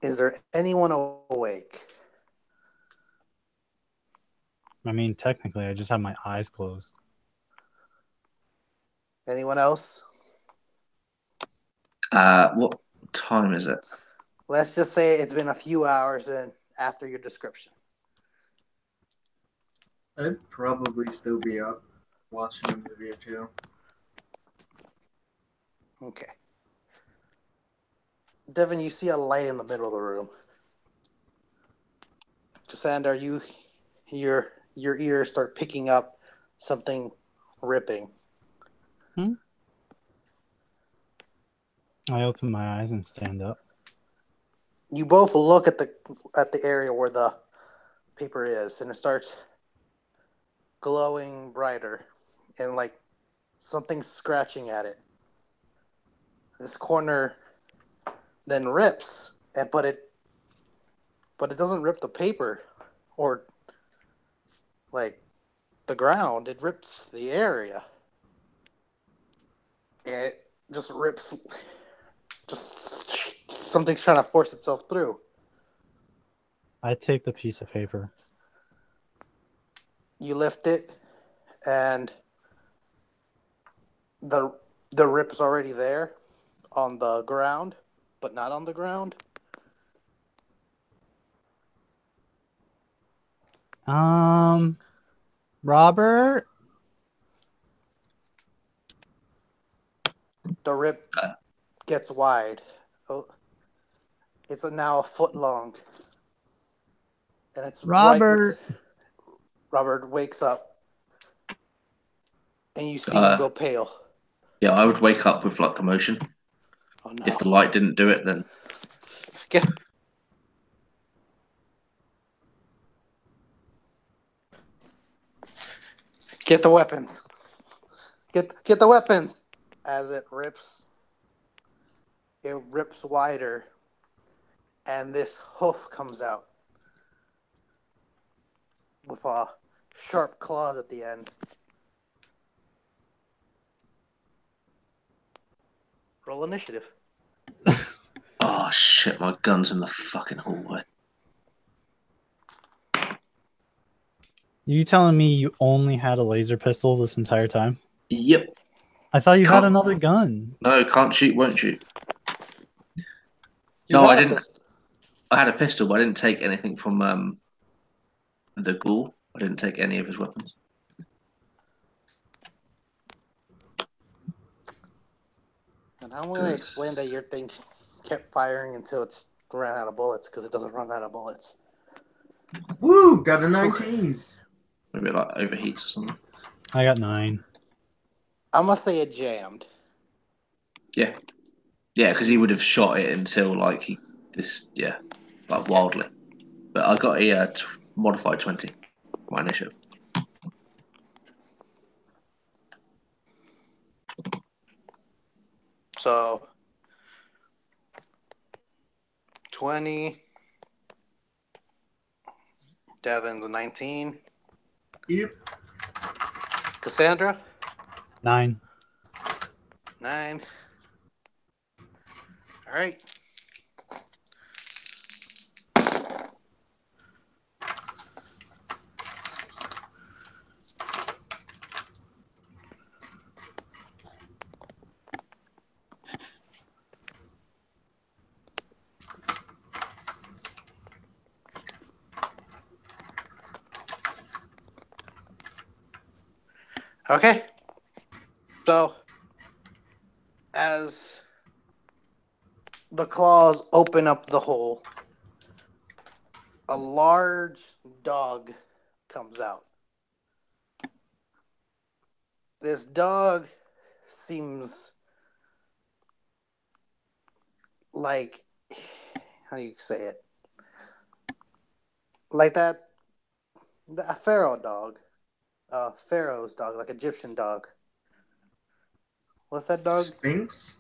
Is there anyone awake? I mean, technically, I just have my eyes closed. Anyone else? What time is it? Let's just say it's been a few hours and after your description. I'd probably still be up watching a movie or two. Okay. Devin, you see a light in the middle of the room. Cassandra, your ears start picking up something ripping. I open my eyes and stand up. You both look at the area where the paper is, and it starts glowing brighter, and like something's scratching at it. This corner then rips, but it doesn't rip the paper or like the ground. It rips the area. It just rips. Just something's trying to force itself through. I take the piece of paper. You lift it, and the rip is already there on the ground, but not on the ground. Robert? The rip gets wide. Oh, it's now a foot long. And it's Robert. Right. Robert wakes up. And you see him go pale. Yeah, I would wake up with like commotion. Oh no. If the light didn't do it, then Get the weapons. Get the weapons. As it rips wider, and this hoof comes out with sharp claws at the end. Roll initiative. oh shit, my gun's in the fucking hallway. You telling me you only had a laser pistol this entire time? Yep. I thought you had Can't- another gun. No, can't shoot, won't shoot. You No, had I a didn't. pistol. I had a pistol, but I didn't take anything from the ghoul. I didn't take any of his weapons. And I'm going to explain that your thing kept firing until it's ran out of bullets, because it doesn't run out of bullets. Woo! Got a 19. Maybe it like overheats or something. I got 9. I must say it jammed. Yeah, because he would have shot it until like wildly. But I got a modified 20, my initiative. So 20. Devin's a 19. Yep. Cassandra? 9. 9. All right. Okay. So, as the claws open up the hole, a large dog comes out. This dog seems like, how do you say it? Like that, a pharaoh dog. Pharaoh's dog, like Egyptian dog. What's that dog? Sphinx?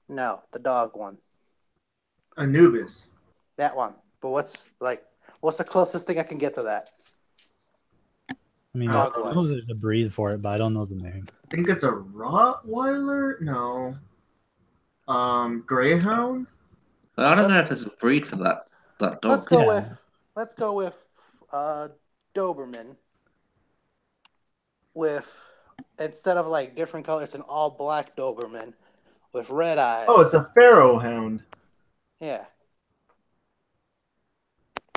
No, the dog one. Anubis. That one. But what's the closest thing I can get to that? I mean, Dog I was. know there's a breed for it, but I don't know the name. I think it's a Rottweiler? No. Greyhound? I don't know Let's- if there's a breed for that dog. Let's go Yeah. with Doberman. With instead of like different colors, it's an all black Doberman with red eyes. Oh, it's a Pharaoh hound. Yeah.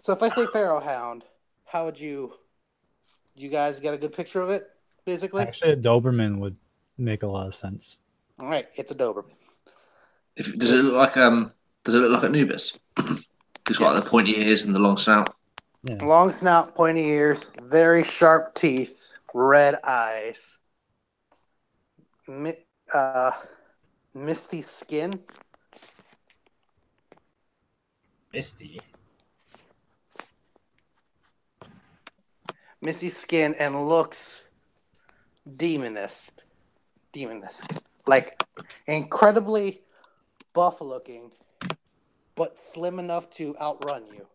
So if I say Pharaoh Hound, how would you guys get a good picture of it, basically? Actually, a Doberman would make a lot of sense. All right, it's a Doberman. Does it look like Anubis? It's got like the pointy ears and the long snout. Yeah. Long snout, pointy ears, very sharp teeth, red eyes, misty skin. Misty skin and looks demonist, like incredibly buff looking, but slim enough to outrun you.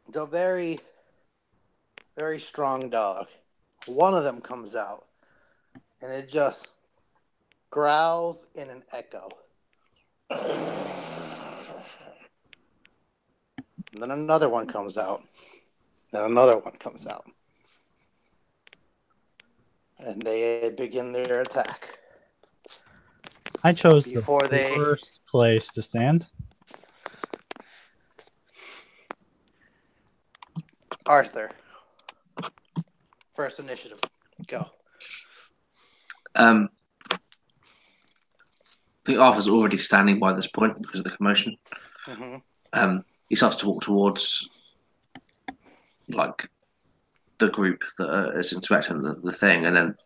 It's a very, very strong dog. One of them comes out, and it just growls in an echo. And then another one comes out. Then another one comes out. And they begin their attack. I chose Before the they- worst place to stand. Arthur. First initiative. Go. I think Arthur's already standing by this point because of the commotion. Mm-hmm. He starts to walk towards like the group that is inspecting the thing, and then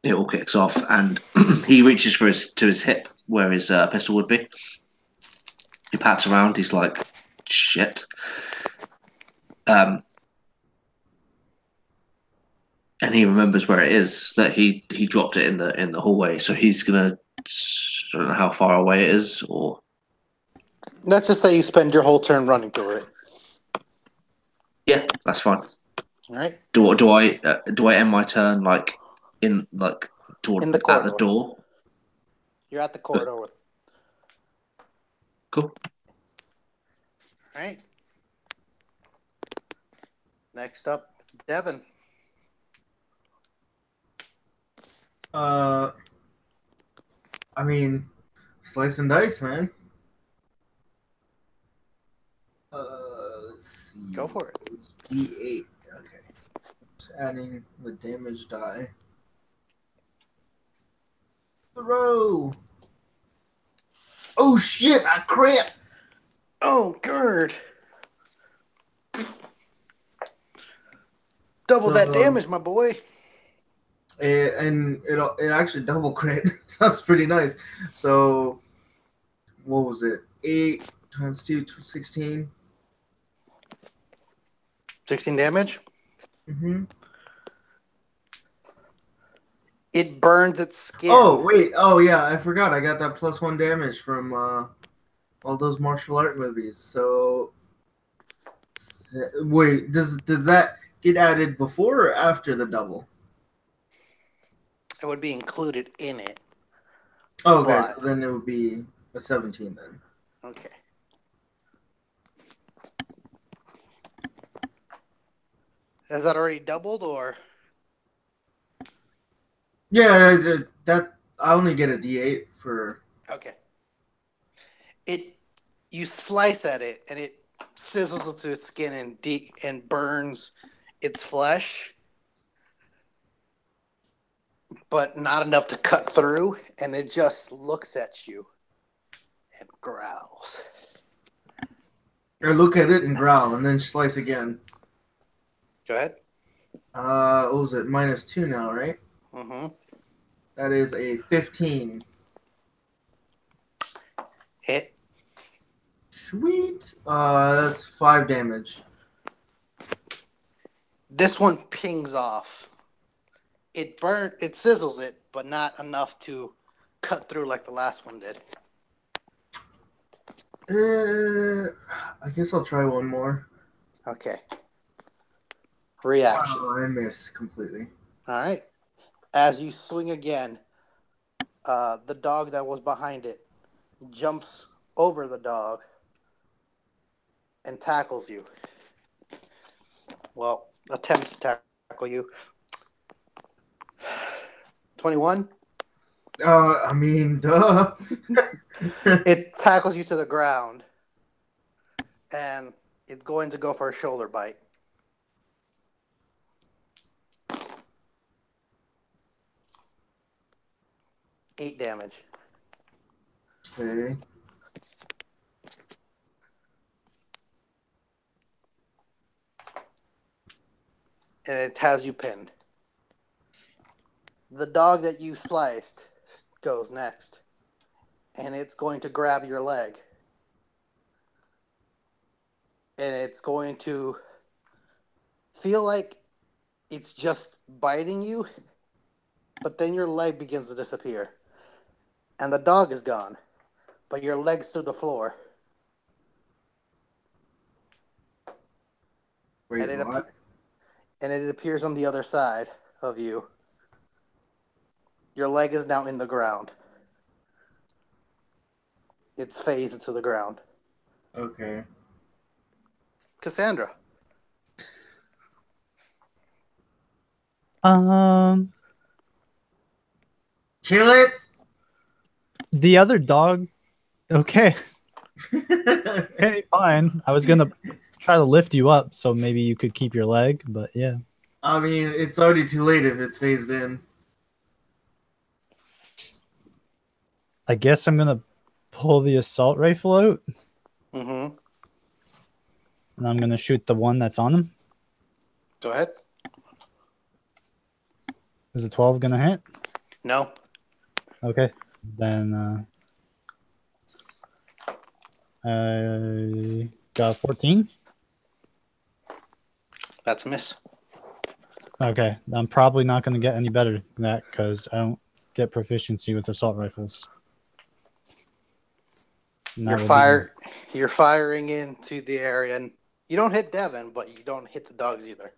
it all kicks off, and he reaches for his hip where his pistol would be. He pats around. He's like, "Shit." And he remembers where it is, that he dropped it in the hallway. So he's gonna, I don't know how far away it is, or Let's just say you spend your whole turn running through it. yeah, that's fine. All right. Do I end my turn like toward In the at corridor. the door? You're at the corridor with. Cool. All right. Next up, Devin. I mean, slice and dice, man. Let's see. Go for it. It's D8. Okay. Just adding the damage die. Throw. Oh shit! I crit. Oh, good. Double that damage, my boy. And it actually double crit. Sounds pretty nice. So, what was it? 8 times 2, 16. 16 damage. Mm-hmm. It burns its skin. Oh wait! Oh yeah, I forgot. I got that +1 damage from all those martial art movies. So, wait, does that get added before or after the double? It would be included in it. Oh, okay, But- so then it would be a 17 then. Okay. Has that already doubled, or? Yeah, that I only get a D8 for. Okay. You slice at it, and it sizzles into its skin and burns its flesh. but not enough to cut through, and it just looks at you and growls. I look at it and growl, and then slice again. Go ahead. What was it? -2 now, right? Mm-hmm. That is a 15. Hit. Sweet. That's 5 damage. This one pings off. It sizzles it, but not enough to cut through like the last one did. I guess I'll try one more. Okay. Reaction. Oh, I miss completely. All right. As you swing again, the dog that was behind it jumps over the dog and tackles you. Well, attempts to tackle you. 21. I mean, duh. It tackles you to the ground, and it's going to go for a shoulder bite. Eight damage. Okay. And it has you pinned. The dog that you sliced goes next, and it's going to grab your leg. And it's going to feel like it's just biting you, but then your leg begins to disappear. And the dog is gone, but your leg's through the floor. Wait, and what? it appears on the other side of you. Your leg is now in the ground. It's phased into the ground. Okay. Cassandra. Kill it! The other dog. Okay. Okay, fine. I was gonna try to lift you up so maybe you could keep your leg, but yeah. I mean, it's already too late if it's phased in. I guess I'm gonna pull the assault rifle out Mm-hmm. and I'm gonna shoot the one that's on him. Go ahead. Is a 12 gonna hit? No. Okay. Then I got 14. That's a miss. Okay. I'm probably not gonna get any better than that because I don't get proficiency with assault rifles. And that would be- You're firing into the area, and you don't hit Devin, but you don't hit the dogs either.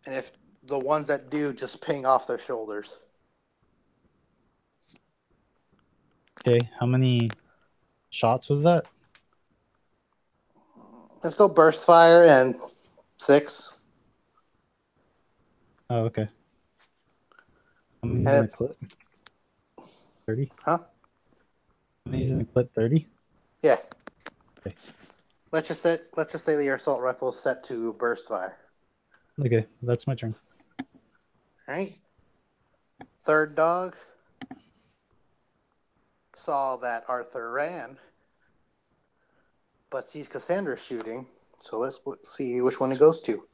And if the ones that do just ping off their shoulders. Okay. How many shots was that? Let's go burst fire and 6. Oh, okay. How many's And in a it's- clip? 30? Huh? How many's in a clip? 30? Yeah. Okay. Let's just say that your assault rifle is set to burst fire. Okay, that's my turn. All right. Third dog saw that Arthur ran, but sees Cassandra shooting. So let's see which one it goes to.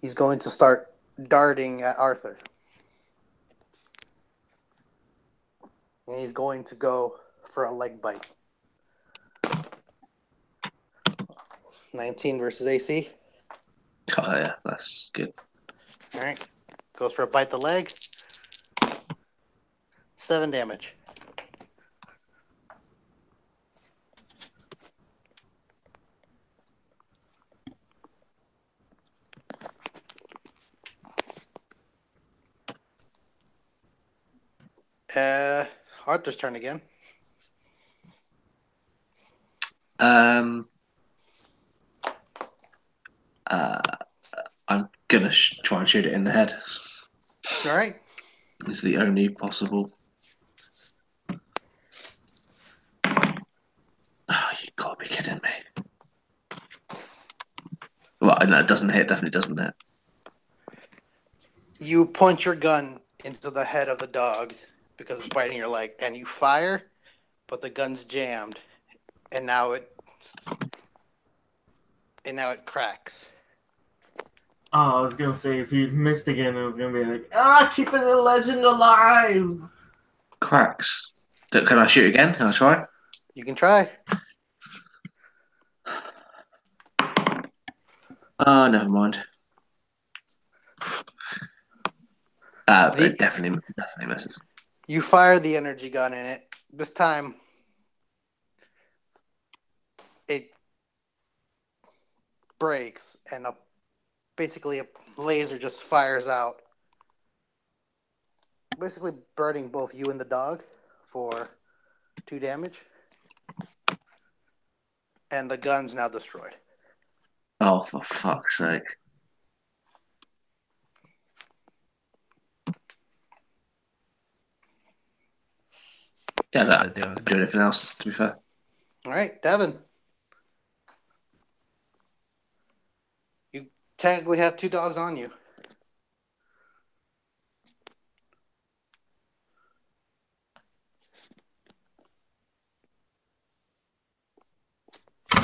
He's going to start darting at Arthur. And he's going to go for a leg bite. 19 versus AC. Oh yeah, that's good. All right. Goes for a bite the leg. 7 damage. Arthur's turn again. I'm gonna try and shoot it in the head. All right. It's the only possible. Oh, you gotta be kidding me. Well, no, it doesn't hit. Definitely doesn't hit. You point your gun into the head of the dog because it's biting your leg, and you fire, but the gun's jammed, and now it cracks. Oh, I was gonna say if you missed again, it was gonna be like, keeping the legend alive. Cracks. Can I shoot again? Can I try? You can try. Never mind. It definitely misses. You fire the energy gun in it. This time, it breaks, and basically a laser just fires out, basically burning both you and the dog for 2 damage. And the gun's now destroyed. Oh, for fuck's sake. Yeah, I don't do anything else, to be fair. All right, Devin. You technically have 2 dogs on you.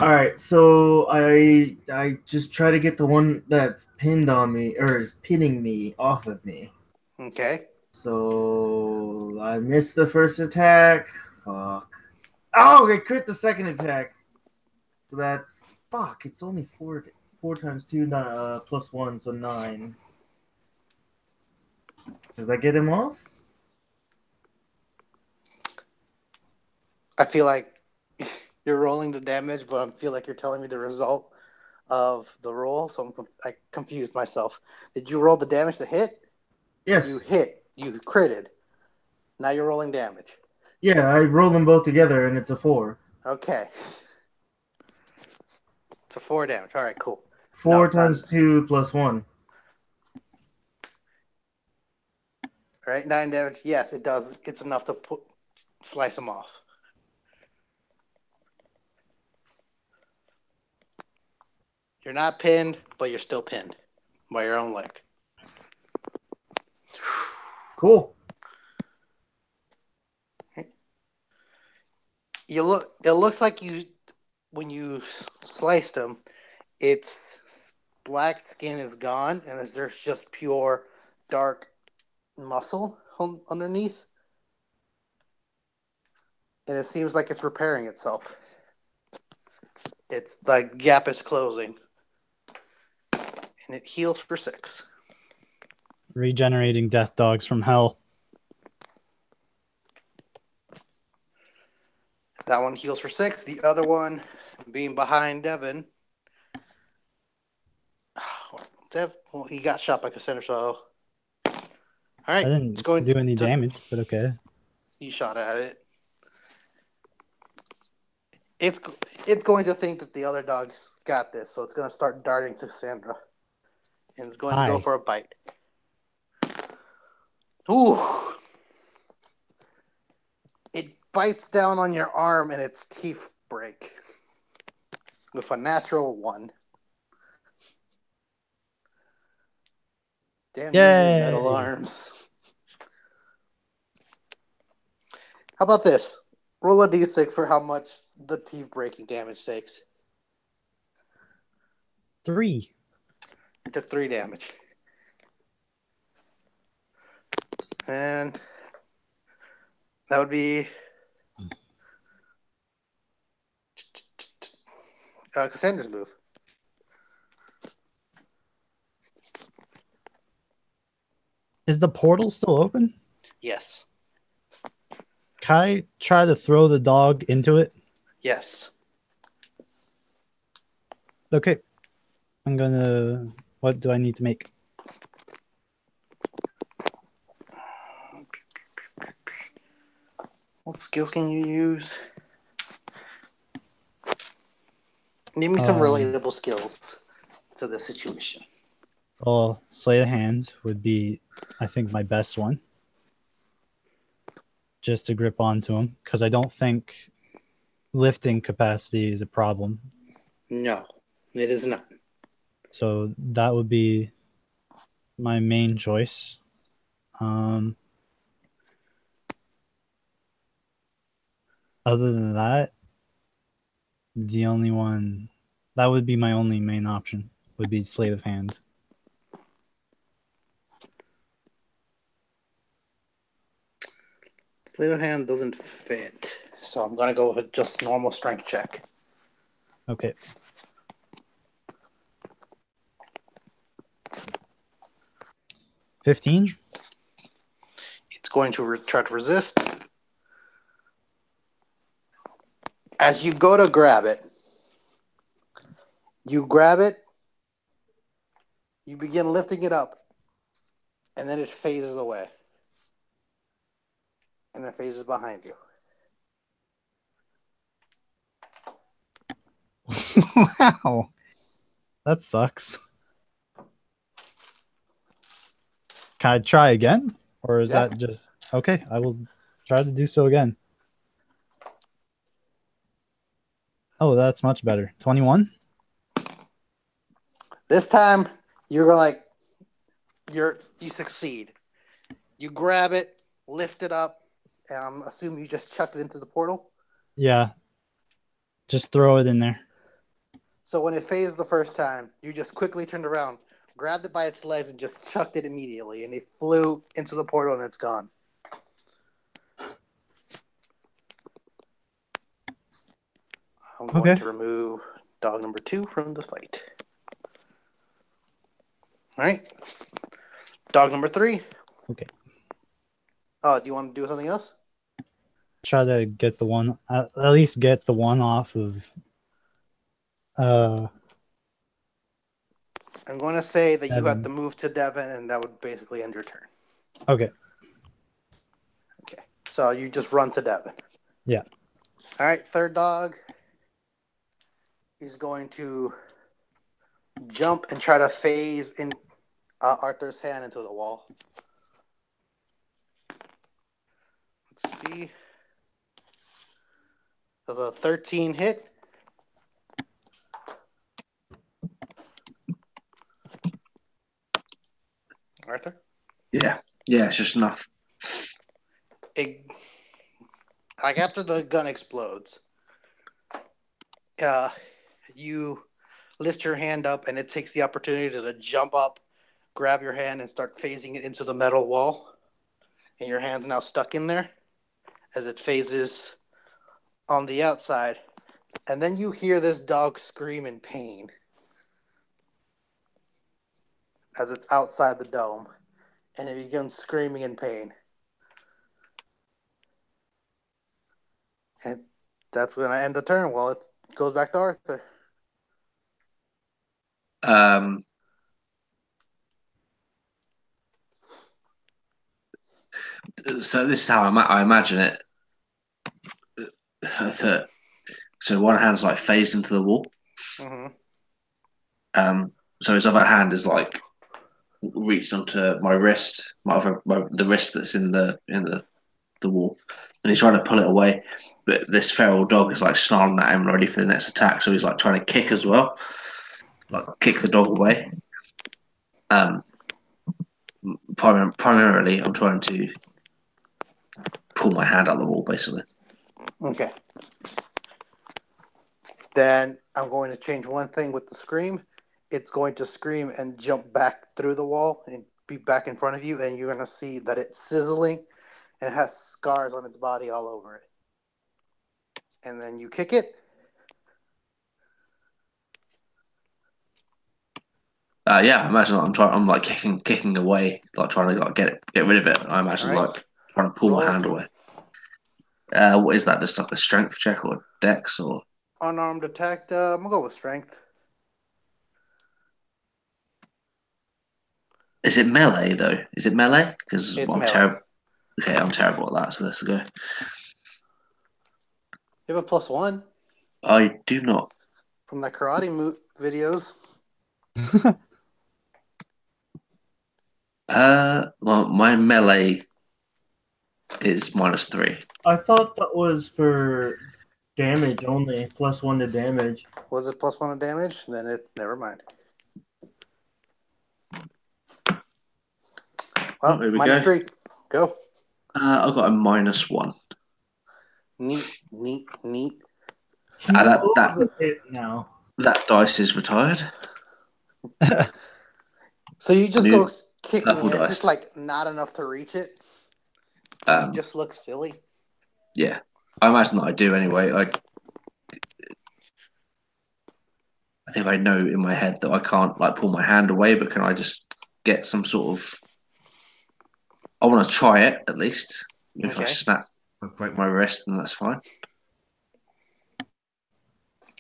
All right, so I just try to get the one that's pinned on me or is pinning me off of me. Okay. So I missed the first attack. Fuck. Oh, I crit the second attack. So that's fuck. It's only 4 times 2 plus 1, so 9. Does that get him off? I feel like you're rolling the damage, but I feel like you're telling me the result of the roll, so I confused myself. Did you roll the damage to hit? Yes. You hit. You critted. Now you're rolling damage. Yeah, I roll them both together, and it's a 4. Okay. It's a 4 damage. All right, cool. 4 times 2 plus 1. All right, 9 damage. Yes, it does. It's enough to slice them off. You're not pinned, but you're still pinned by your own leg. Cool. It looks like when you sliced them, its black skin is gone, and there's just pure dark muscle underneath. And it seems like it's repairing itself. It's like gap is closing. And it heals for 6. Regenerating death dogs from hell. That one heals for 6. The other one, being behind Devin. Well, he got shot by Cassandra, so. All right. I didn't do any damage, but okay. You shot at it. It's going to think that the other dog's got this, so it's going to start darting to Cassandra. And it's going to go for a bite. Ooh. It bites down on your arm and its teeth break. With a natural 1. Damn you, metal arms. How about this? Roll a d6 for how much the teeth breaking damage takes. 3. It took 3 damage. And that would be Cassandra's move. Is the portal still open? Yes. Can I try to throw the dog into it? Yes. Okay. I'm gonna... What do I need to make? What skills can you use? Give me some relatable skills to the situation. Well, Sleight of Hand would be, I think, my best one. Just to grip onto him, because I don't think lifting capacity is a problem. No, it is not. So that would be my main choice. Other than that, the only one that would be my only main option would be Sleight of Hand. Sleight of Hand doesn't fit, so I'm gonna go with just normal strength check. Okay. $15. It's going to try to resist. As you go to grab it, you begin lifting it up, and then it phases away. And it phases behind you. Wow. That sucks. Can I try again? Or is that just... Okay, I will try to do so again. Oh, that's much better. 21? This time, you're like, you succeed. You grab it, lift it up, and I'm assuming you just chuck it into the portal. Yeah. Just throw it in there. So when it phased the first time, you just quickly turned around, grabbed it by its legs, and just chucked it immediately. And it flew into the portal, and it's gone. I'm going to remove dog number 2 from the fight. All right. Dog number 3. Okay. Oh, do you want to do something else? Try to get the one... at least get the one off of... I'm going to say that Devin. you have to move to Devin, and that would basically end your turn. Okay. Okay. So you just run to Devin. Yeah. All right. Third dog is going to jump and try to phase in Arthur's hand into the wall. Let's see. So the 13 hit. Arthur? Yeah, it's just enough. Like after the gun explodes, you lift your hand up, and it takes the opportunity to jump up, grab your hand, and start phasing it into the metal wall. And your hand's now stuck in there as it phases on the outside. And then you hear this dog scream in pain as it's outside the dome. And it begins screaming in pain. And that's going to end the turn while it goes back to Arthur. So this is how I imagine it. So one hand's like phased into the wall. Mm-hmm. So his other hand is like reached onto my wrist, the wrist that's in the wall, and he's trying to pull it away. But this feral dog is like snarling at him, ready for the next attack. So he's like trying to kick as well, like kick the dog away. Primarily, I'm trying to pull my hand out of the wall, basically. Okay. Then I'm going to change one thing with the scream. It's going to scream and jump back through the wall and be back in front of you, and you're going to see that it's sizzling and it has scars on its body all over it. And then you kick it. Yeah, I imagine I'm like kicking away, like trying to like get rid of it. I imagine like trying to pull my hand away. What is that? Just like a strength check or dex or unarmed attack? I'm gonna go with strength. Is it melee though? Is it melee? Because I'm melee. terrible. Okay, I'm terrible at that. So let's go. You have a +1. I do not. From the karate videos. Well, my melee is -3. I thought that was for damage only, +1 to damage. Was it +1 to damage? Then never mind. Oh, there we minus go. 3. Go. I've got a -1. Neat. He That owes a hit now. that dice is retired. So you just New go kicking purple it. It's dice. just like not enough to reach it. And you just look silly. Yeah, I imagine that I do anyway. I think I know in my head that I can't like pull my hand away, but can I just get some sort of? I want to try it at least. If I Okay. snap, I break my wrist, then that's fine.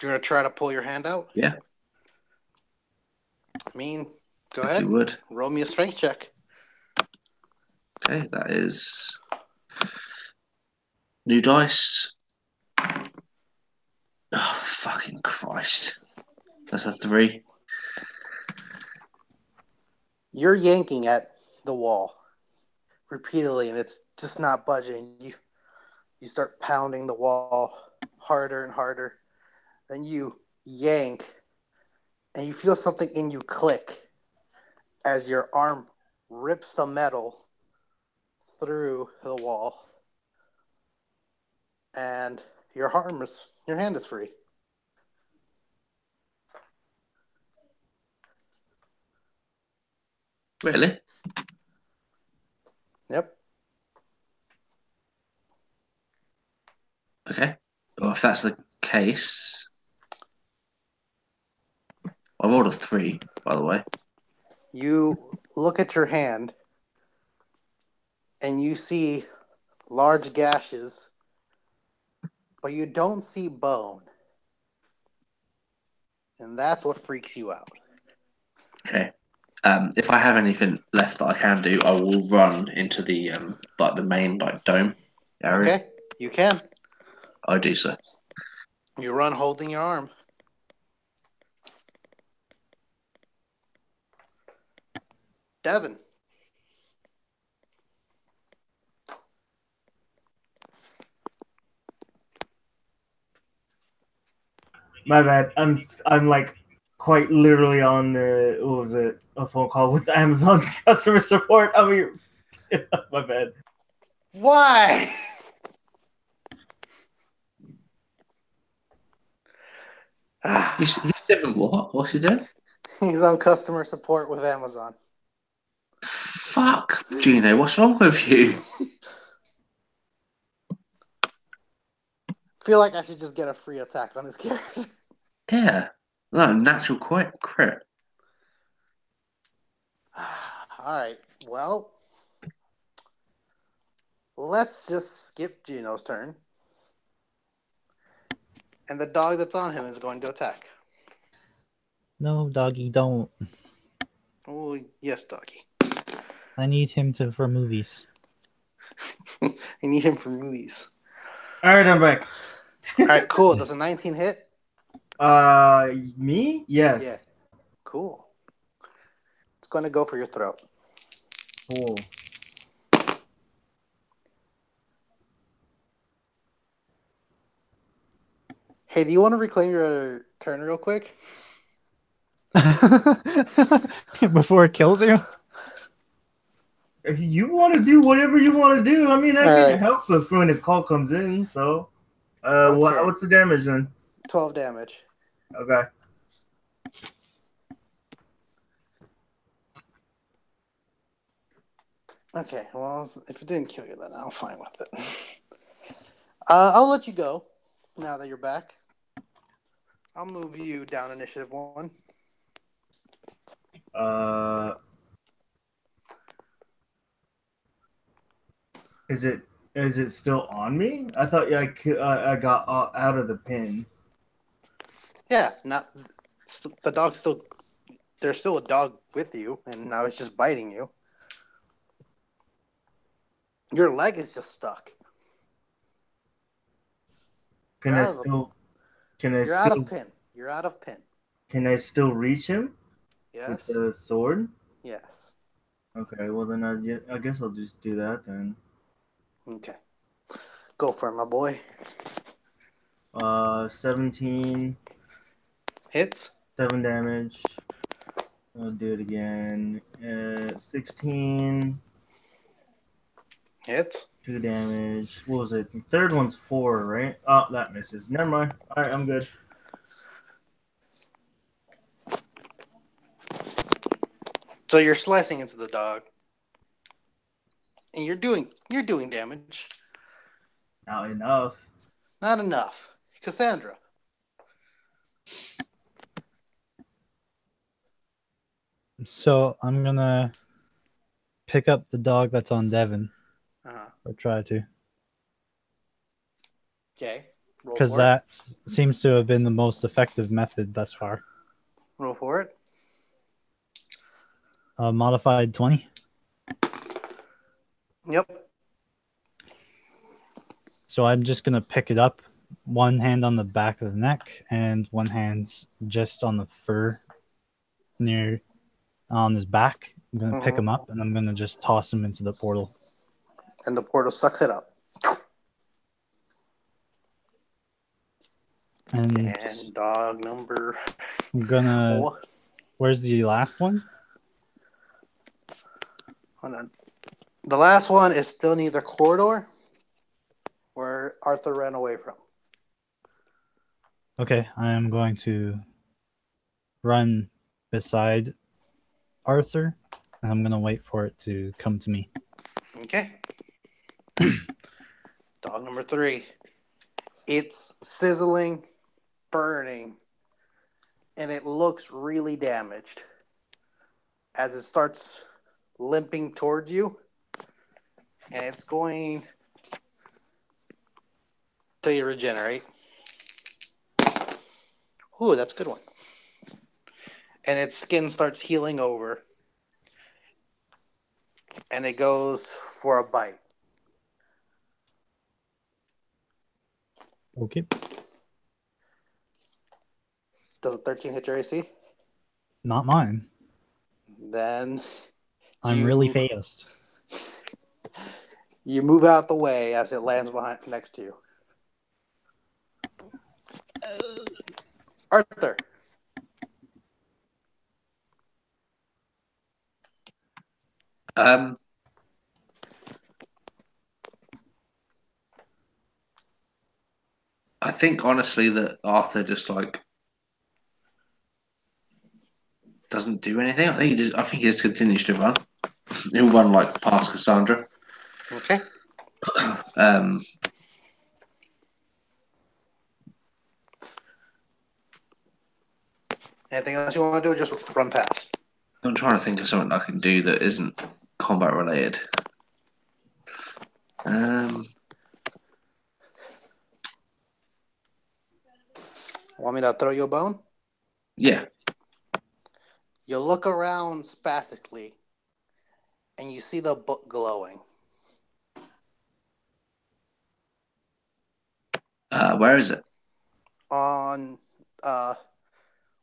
You're gonna try to pull your hand out? Yeah. I mean, go If ahead. you would. Roll me a strength check. Okay, that is new dice. Oh, fucking Christ. That's a 3. You're yanking at the wall repeatedly, and it's just not budging. You start pounding the wall harder and harder. Then you yank, and you feel something in you click as your arm rips the metal through the wall, and your hand is free. Really? Yep. Okay. Well, if that's the case, I rolled a 3, by the way. You look at your hand, and you see large gashes, but you don't see bone. And that's what freaks you out. Okay. If I have anything left that I can do, I will run into the like the main like dome area. Okay, you can. I do so. You run holding your arm. Devin. My bad. I'm like quite literally on the what was it? A phone call with Amazon customer support. I mean, my bad. Why? He's doing what? What's he doing? He's on customer support with Amazon. Fuck, Gino, what's wrong with you? Feel like I should just get a free attack on his character. Yeah. No, natural crit. Alright, well, let's just skip Gino's turn. And the dog that's on him is going to attack. No, doggy, don't. Oh, yes, doggy. I need him for movies. I need him for movies. All right, I'm back. Alright, cool. Does a 19 hit? Me? Yes. Yeah. Cool. It's going to go for your throat. Cool. Hey, do you want to reclaim your turn real quick? Before it kills you? You want to do whatever you want to do. I mean, I All can right. help if when the call comes in. So, Okay. what's the damage then? 12 damage. Okay. Okay, well, if it didn't kill you, then I'm fine with it. I'll let you go now that you're back. I'll move you down initiative 1. Is it still on me? I thought I got out of the pin. Yeah, not the dog's still. There's still a dog with you, and now it's just biting you. Your leg is just stuck. Can You're I out of the- still? Can I You're still? out of pin. You're out of pin. Can I still reach him Yes. with the sword? Yes. Okay. Well, then I guess I'll just do that then. Okay. Go for it, my boy. 17. Hits. 7 damage. I'll do it again. 16. Hits. 2 damage. What was it? The third one's 4, right? Oh, that misses. Never mind. All right, I'm good. So you're slicing into the dog, and you're doing damage. Not enough. Not enough, Cassandra. So I'm gonna pick up the dog that's on Devin, or try to, Okay. Roll because for it. that seems to have been the most effective method thus far. Roll for it. Modified 20. Yep. So I'm just gonna pick it up, one hand on the back of the neck and one hand's just on the fur near on his back. I'm gonna pick him up and I'm gonna just toss him into the portal. And the portal sucks it up. And dog number. I'm gonna. Four. Where's the last one? Hold on. The last one is still near the corridor where Arthur ran away from. Okay, I am going to run beside Arthur, and I'm gonna wait for it to come to me. Okay. Dog number 3. It's sizzling, burning, and it looks really damaged. As it starts limping towards you, and it's going to regenerate. Ooh, that's a good one. And its skin starts healing over, and it goes for a bite. Okay. Does a 13 hit your AC? Not mine. Then I'm really fast. you move out the way as it lands next to you. Arthur. I think honestly that Arthur just like doesn't do anything. I think he just continues to run. He'll run like past Cassandra. Okay. Anything else you want to do? Or just run past. I'm trying to think of something I can do that isn't combat related. Want me to throw you a bone? Yeah. You look around spastically, and you see the book glowing. Where is it? On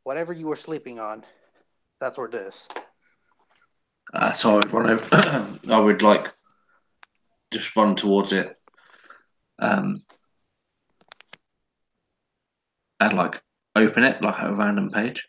whatever you were sleeping on. That's where it is. So I would run over. I would like just run towards it, and like open it like a random page.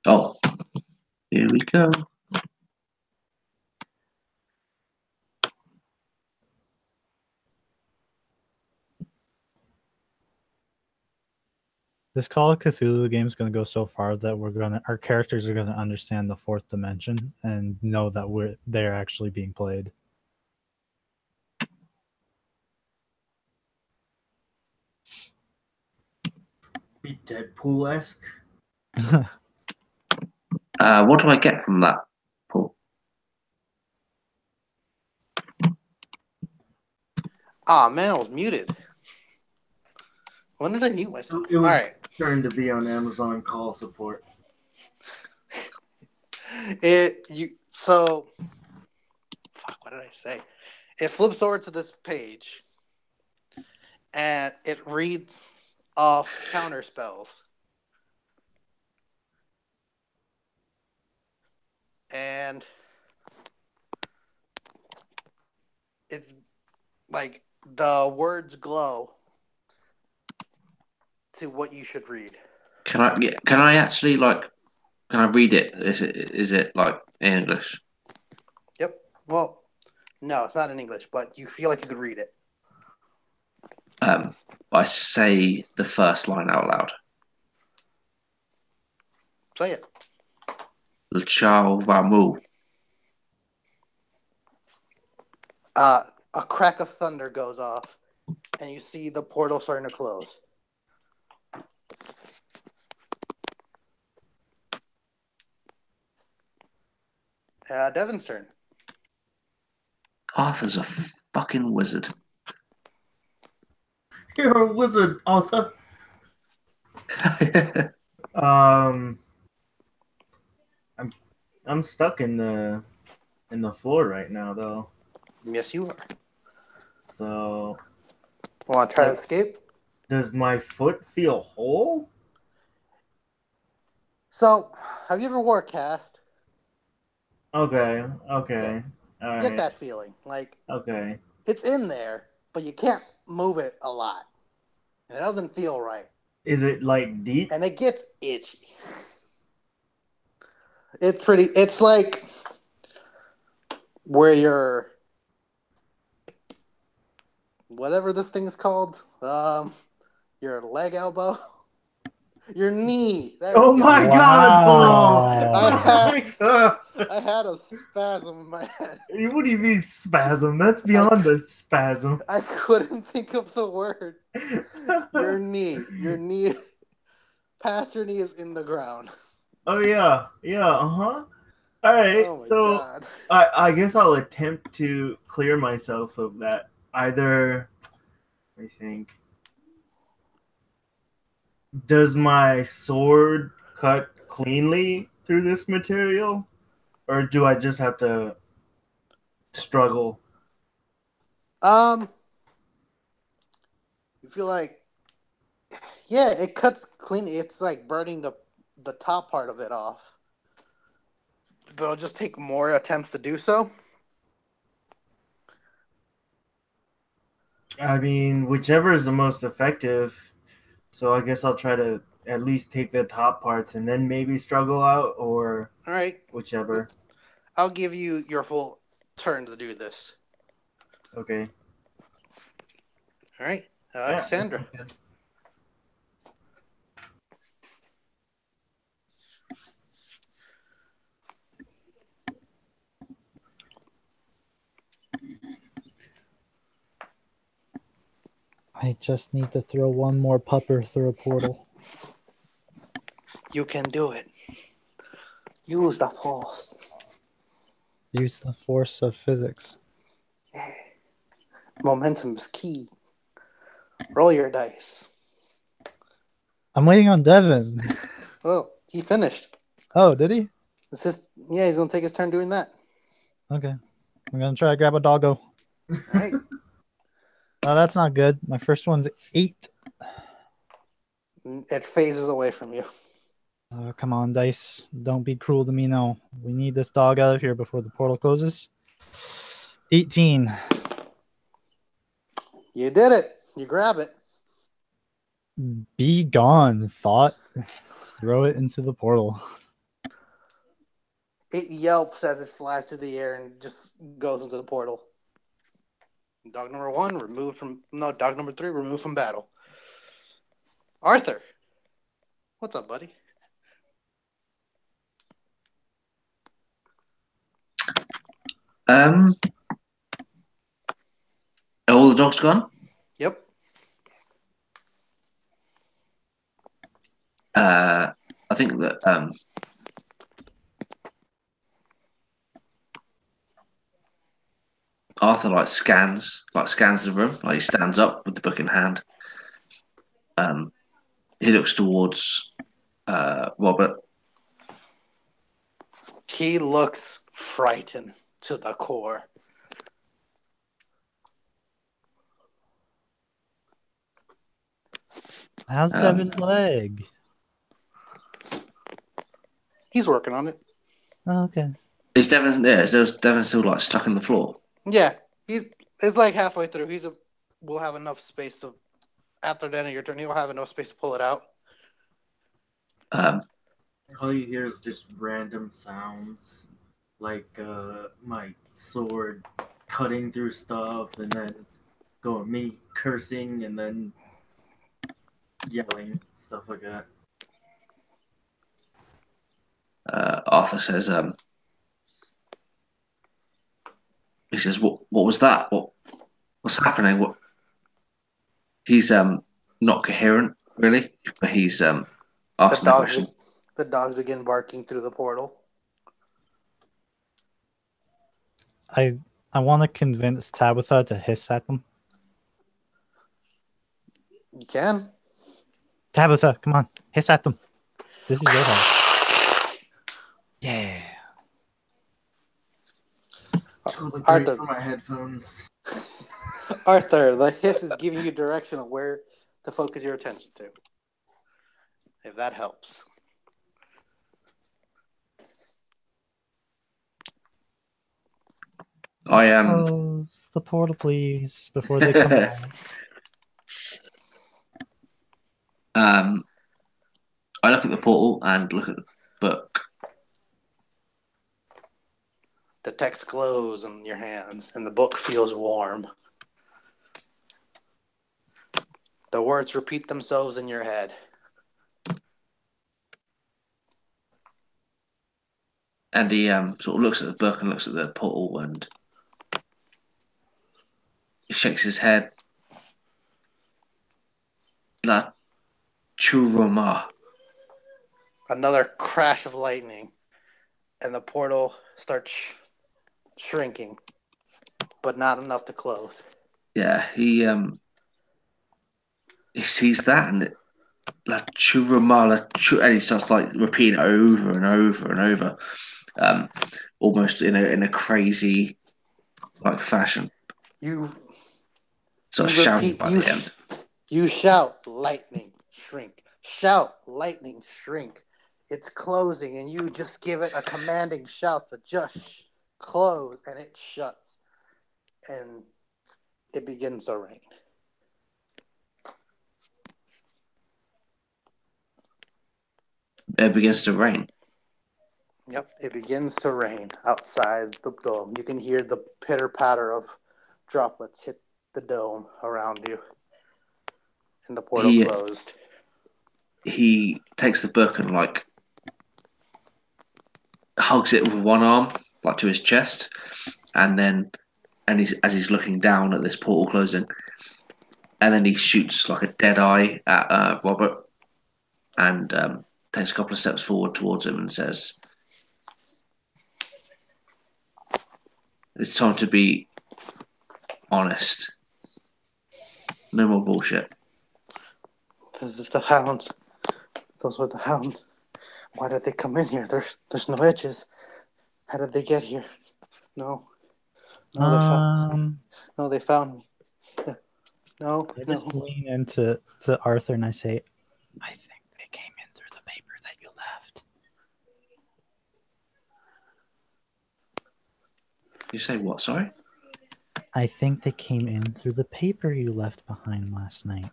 Oh, here we go. This Call of Cthulhu game is going to go so far that our characters are going to understand the fourth dimension and know that they're actually being played. Be Deadpool-esque. What do I get from that, Paul? Ah, man, I was muted. When did I mute myself? It was All right. turned to be on Amazon call support. So, fuck, what did I say? It flips over to this page, and it reads off counter spells. And it's like the words glow to what you should read. Can I actually like? Can I read it? Is it like in English? Yep. Well, no, it's not in English, but you feel like you could read it. I say the first line out loud. Say it. L'Chao Vamu. A crack of thunder goes off, and you see the portal starting to close. Devin's turn. Arthur's a fucking wizard. You're a wizard, Arthur. I'm stuck in the floor right now though. Yes, you are. So Want to try to escape? does my foot feel whole? So, have you ever wore a cast? Okay. All Get right. that feeling. Like, Okay. it's in there, but you can't move it a lot. And it doesn't feel right. Is it like deep? And it gets itchy. It's like where your, whatever this thing's called, your leg elbow, your knee. There Oh we go. my God, Wow. Paul! I had a spasm in my head. What do you mean spasm? That's beyond a spasm. I couldn't think of the word. Your knee, past your knee is in the ground. Oh yeah, All right, Oh my so God. I guess I'll attempt to clear myself of that. Either, I think, does my sword cut cleanly through this material, or do I just have to struggle? You feel like, yeah, it cuts clean. It's like burning the top part of it off. But it'll just take more attempts to do so. I mean, whichever is the most effective. So I guess I'll try to at least take the top parts and then maybe struggle out, or All right. whichever. I'll give you your full turn to do this. Okay. All right. Yeah, Cassandra. that sounds good. I just need to throw one more pupper through a portal. You can do it. Use the force. Use the force of physics. Yeah. Momentum is key. Roll your dice. I'm waiting on Devin. Oh, he finished. Oh, did he? It's just, yeah, he's gonna take his turn doing that. Okay. I'm gonna try to grab a doggo. All right. Oh, that's not good. My first one's 8. It phases away from you. Oh, come on, dice. Don't be cruel to me now. We need this dog out of here before the portal closes. 18. You did it. You grab it. Be gone, thought. Throw it into the portal. It yelps as it flies through the air and just goes into the portal. Dog number 1 removed from... No, dog number 3 removed from battle. Arthur. What's up, buddy? Are all the dogs gone? Yep. I think that Arthur scans the room. Like he stands up with the book in hand. He looks towards Robert. He looks frightened to the core. How's Devin's leg? He's working on it. Oh, okay. Is Devin still like stuck in the floor? Yeah, it's like halfway through. We'll have enough space to, after the end of your turn, he'll have enough space to pull it out. All you hear is just random sounds, like my sword cutting through stuff, and then me cursing, and then yelling, stuff like that. Arthur says, he says, "What was that? What's happening? What?" He's not coherent really, but he's asking a question. The dogs begin barking through the portal. I want to convince Tabitha to hiss at them. You can. Tabitha, come on, hiss at them. This is your house. Yeah. Totally great Arthur. for my headphones. Arthur, the hiss is giving you direction of where to focus your attention to. If that helps. I am. Close the portal, please, before they come out. I look at the portal and look at the book. The text glows in your hands, and the book feels warm. The words repeat themselves in your head. And he sort of looks at the book and looks at the portal, and he shakes his head. La Churuma. Another crash of lightning, and the portal starts shrinking, but not enough to close. Yeah, he sees that, and La Churuma, and he starts like repeating it over and over and over, almost in a crazy like fashion. You Shouting by the end. You shout, lightning, shrink. Shout, lightning, shrink. It's closing, and you just give it a commanding shout to just close, and it shuts. And it begins to rain. It begins to rain. Yep, it begins to rain outside the dome. You can hear the pitter-patter of droplets hit the dome around you. And the portal closed. He takes the book and like hugs it with one arm, like to his chest, and as he's looking down at this portal closing, and then he shoots like a dead eye at Robert, and takes a couple of steps forward towards him and says, "It's time to be honest. No more bullshit." The hounds. Those were the hounds. Why did they come in here? There's no edges. How did they get here? No. They found me. No. I just lean into Arthur and I say, I think they came in through the paper that you left. You say what, sorry? I think they came in through the paper you left behind last night.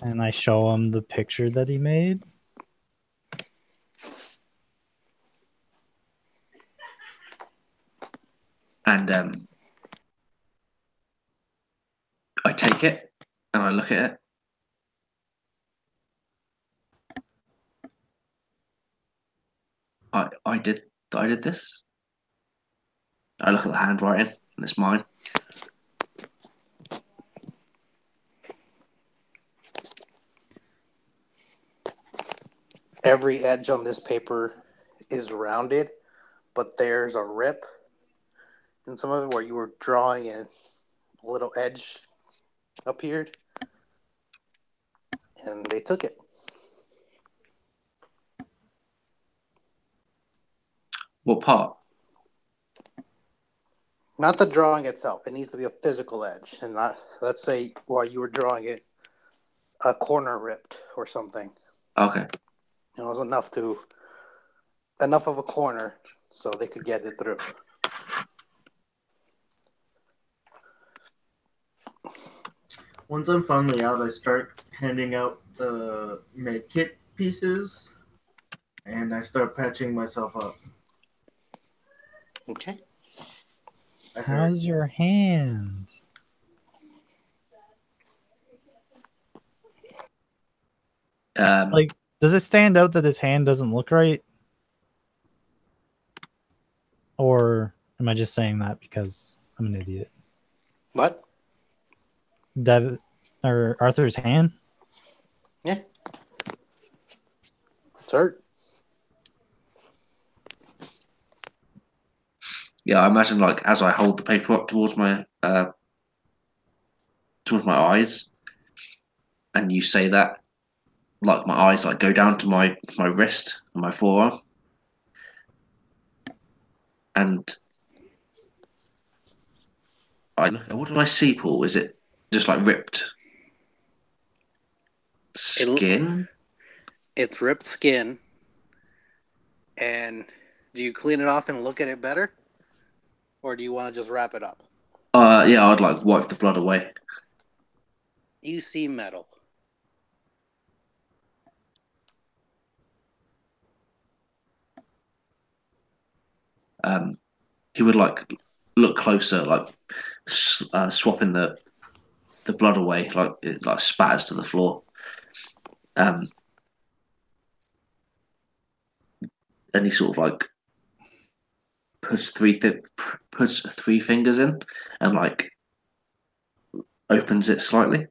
And I show him the picture that he made. And I take it and I look at it. I did this. I look at the handwriting and it's mine. Every edge on this paper is rounded, but there's a rip in some of it where you were drawing and a little edge appeared. And they took it. What part? Not the drawing itself. It needs to be a physical edge, and not, let's say, while you were drawing it, a corner ripped or something. Okay. It was enough of a corner so they could get it through. Once I'm finally out, I start handing out the med kit pieces, and I start patching myself up. Okay. I hurt. How's your hand? Like, does it stand out that his hand doesn't look right? Or am I just saying that because I'm an idiot? What? Or Arthur's hand? Yeah. It's hurt. Yeah, I imagine like as I hold the paper up towards my eyes, and you say that, like my eyes like go down to my wrist and my forearm, and what do I see, Paul? Is it just like ripped skin? It's ripped skin. And do you clean it off and look at it better? Or do you want to just wrap it up? Yeah, I'd like wipe the blood away. You see metal. He would like look closer, like swapping the blood away, like it like spatters to the floor. And he sort of like puts three fingers in and like opens it slightly.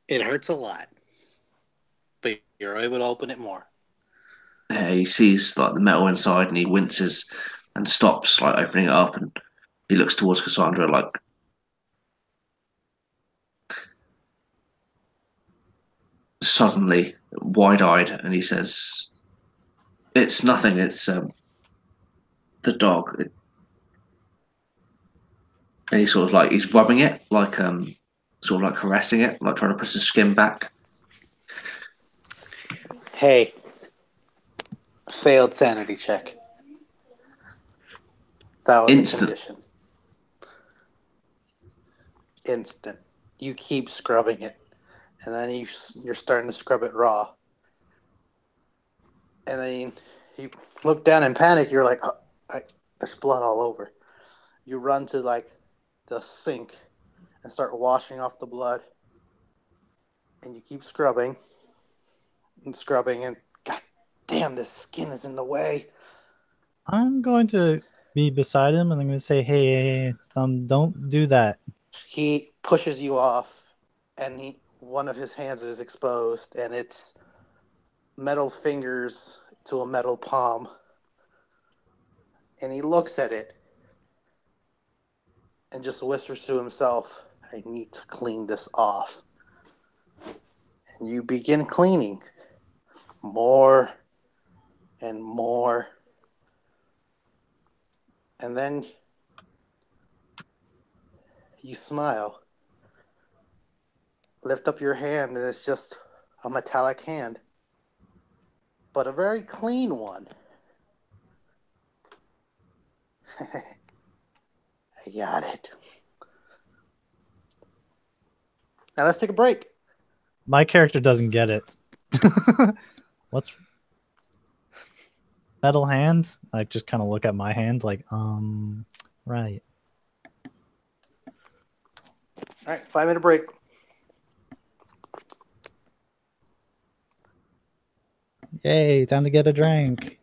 It hurts a lot, but you're able to open it more. He sees like the metal inside and he winces and stops like opening it up, and he looks towards Cassandra like suddenly wide-eyed, and he says, "It's nothing. It's the dog." And he's sort of like he's rubbing it, like sort of like caressing it, like trying to push the skin back. Hey, failed sanity check. That was Instant. a condition. Instant. You keep scrubbing it, and then you're starting to scrub it raw. And then you look down in panic. You're like, oh, there's blood all over. You run to like the sink and start washing off the blood. And you keep scrubbing and scrubbing, and god damn, this skin is in the way. I'm going to be beside him and I'm going to say, hey, don't do that. He pushes you off, and one of his hands is exposed, and it's metal fingers to a metal palm. And he looks at it and just whispers to himself, I need to clean this off. And you begin cleaning more and more. And then you smile. Lift up your hand, and it's just a metallic hand, but a very clean one. I got it. Now let's take a break. My character doesn't get it. What's metal hand? I just kind of look at my hand like, right. All right, 5-minute break. Yay, time to get a drink.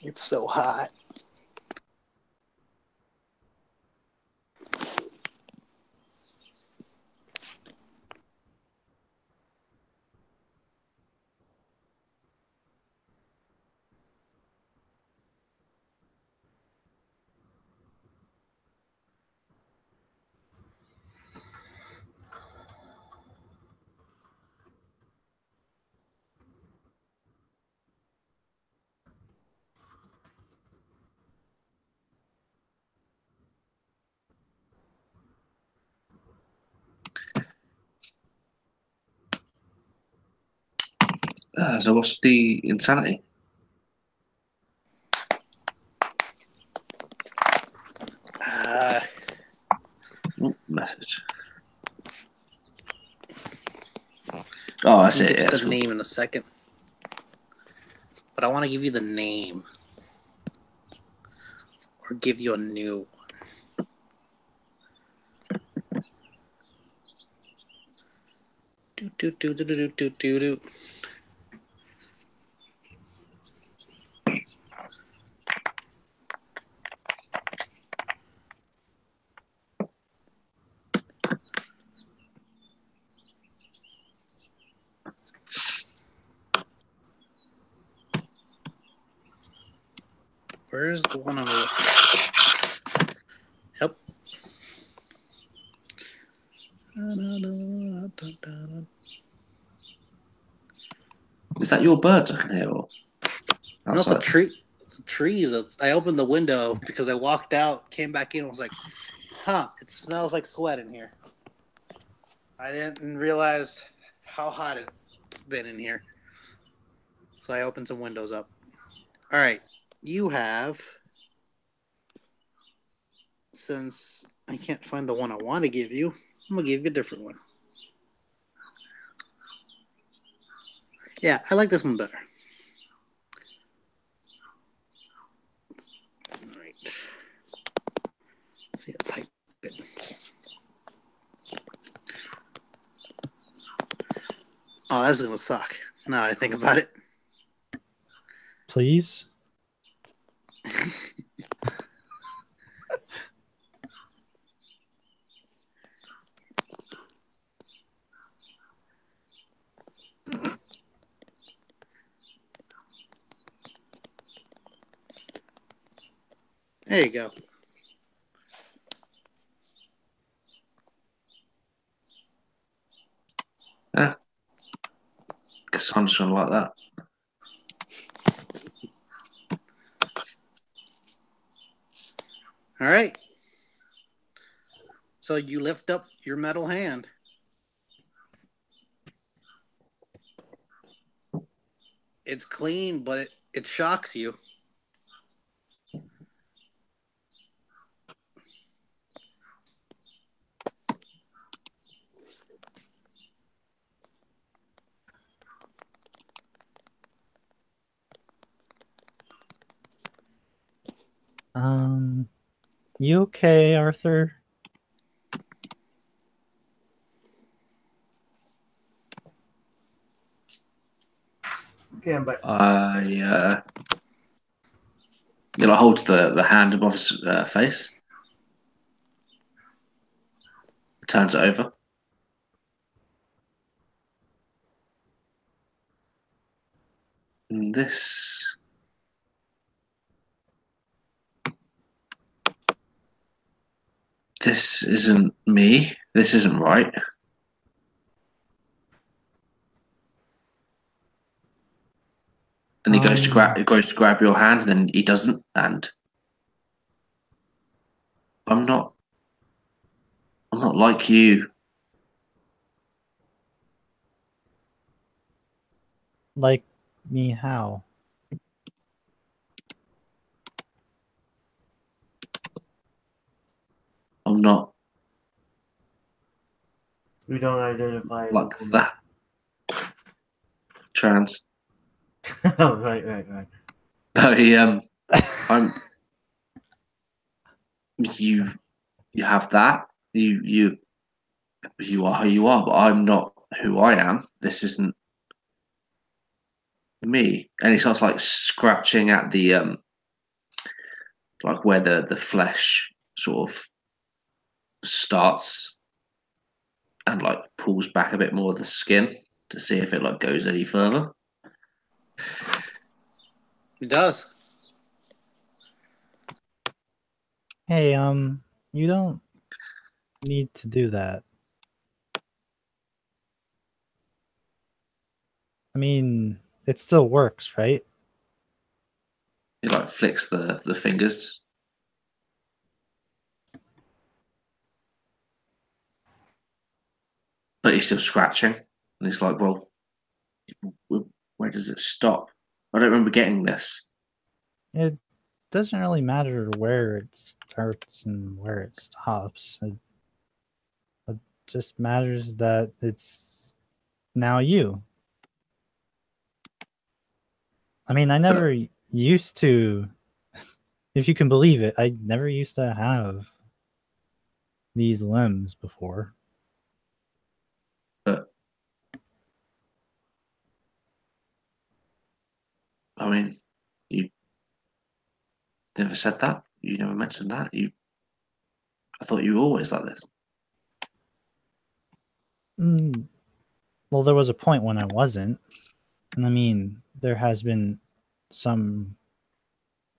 It's so hot. So what's the insanity? Oh, message. Oh, I see I'll it. give Yeah, you it's the cool. name in a second. But I want to give you the name. Or give you a new one. Do. Where's the one I'm looking at? Yep. Is that your birds I can hear? Or Not the outside? tree. The trees. I opened the window because I walked out, came back in, and was like, "Huh, it smells like sweat in here." I didn't realize how hot it's been in here, so I opened some windows up. All right, you have. Since I can't find the one I want to give you, I'm gonna give you a different one. Yeah, I like this one better. All right. See, I'll type it. Oh, that's gonna suck. Now I think about it. Please? There you go. Yeah. Guess I'm just gonna like that. All right. So you lift up your metal hand. It's clean, but it shocks you. You okay, Arthur? Okay, I'm back. Holds the hand above his face, turns it over. And this isn't me. This isn't right. And he goes to grab your hand, and then he doesn't. And I'm not like you. Like me how? I'm not We don't identify like that. Trans. Oh, right. But I'm. You have that. You are who you are, but I'm not who I am. This isn't me. And he starts like scratching at the like where the flesh sort of starts and like pulls back a bit more of the skin to see if it like goes any further. It does. Hey, you don't need to do that. I mean, it still works, right? He like flicks the fingers. But he's still scratching. And he's like, well, where does it stop? I don't remember getting this. It doesn't really matter where it starts and where it stops. It just matters that it's now you. I mean, I never used to, if you can believe it, I never used to have these limbs before. But I mean, you never said that. You never mentioned that. I thought you were always like this. Well, there was a point when I wasn't. And I mean, there has been some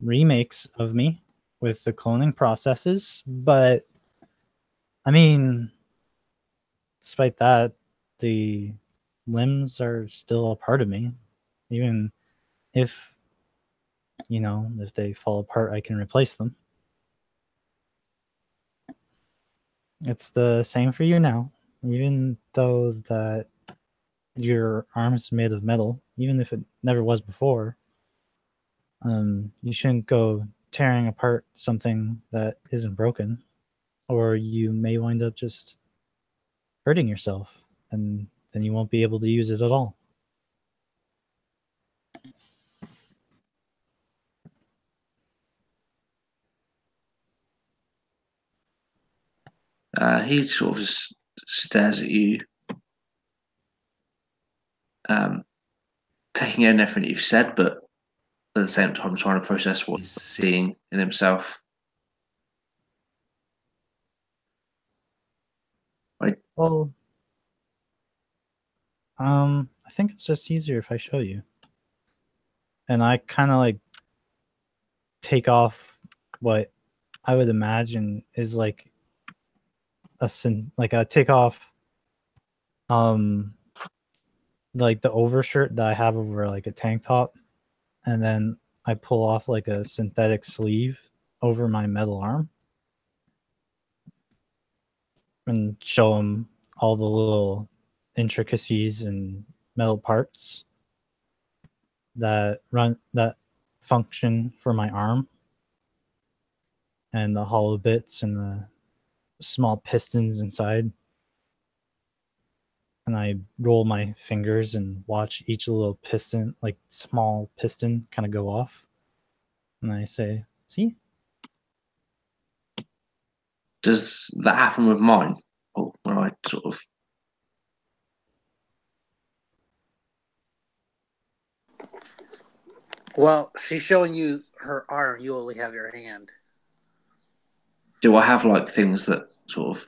remakes of me with the cloning processes, but I mean, despite that, the limbs are still a part of me. Even if, if they fall apart, I can replace them. It's the same for you now. Even though that your arm is made of metal, even if it never was before, you shouldn't go tearing apart something that isn't broken, or you may wind up just hurting yourself, and then you won't be able to use it at all. He sort of just stares at you, taking in everything you've said, but at the same time trying to process what he's seeing in himself. Well, I think it's just easier if I show you. And I kind of like take off what I would imagine is like I take off like the overshirt that I have over like a tank top, and then I pull off like a synthetic sleeve over my metal arm and show him all the little intricacies and metal parts that function for my arm, and the hollow bits and the small pistons inside. And I roll my fingers and watch each little piston, like small piston, kind of go off. And I say, see? Does that happen with mine? Or when I sort of... Well, she's showing you her arm. You only have your hand. Do I have like things that sort of...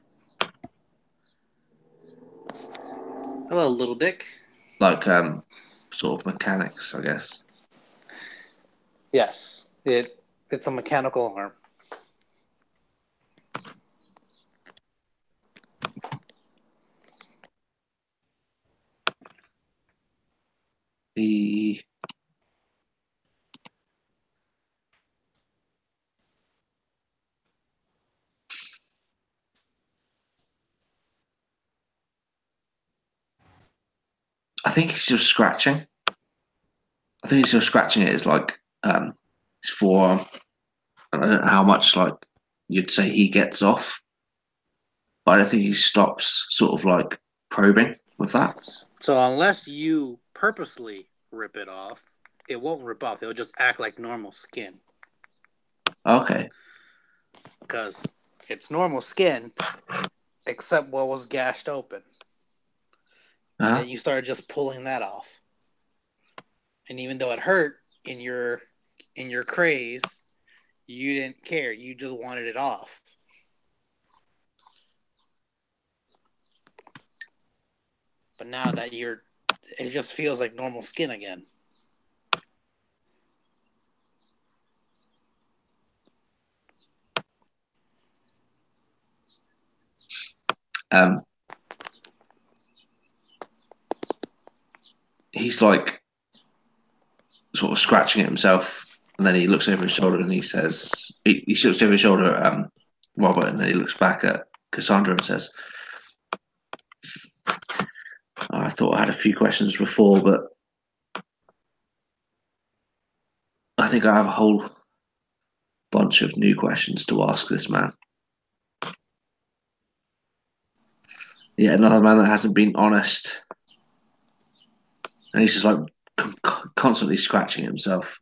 Hello, little dick. like sort of mechanics, I guess. Yes, it's a mechanical arm. The I think he's still scratching. I think he's still scratching it. It's like his forearm. I don't know how much like you'd say he gets off, but I don't think he stops sort of like probing with that. So unless you purposely rip it off, it won't rip off. It'll just act like normal skin. Okay. Because it's normal skin, except what was gashed open. And you started just pulling that off. And even though it hurt in your craze, you didn't care. You just wanted it off. But now that it just feels like normal skin again. He's like sort of scratching at himself, and then he looks over his shoulder and he says, he looks over his shoulder at Robert, and then he looks back at Cassandra and says, I thought I had a few questions before, but I think I have a whole bunch of new questions to ask this man. Yeah, another man that hasn't been honest. And he's just like constantly scratching himself.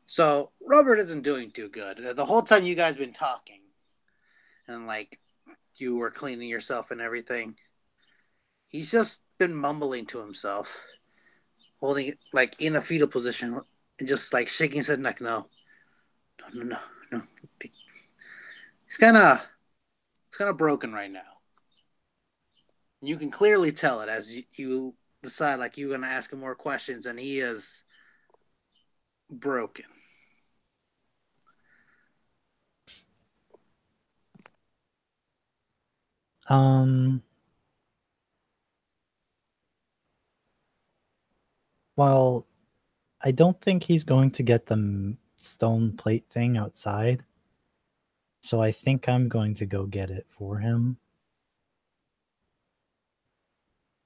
So Robert isn't doing too good. The whole time you guys been talking, and like you were cleaning yourself and everything, he's just been mumbling to himself, holding like in a fetal position, and just like shaking his head like, no. It's kind of broken right now. You can clearly tell it as you decide like you're gonna ask him more questions, and he is broken. Well, I don't think he's going to get the stone plate thing outside. So I think I'm going to go get it for him.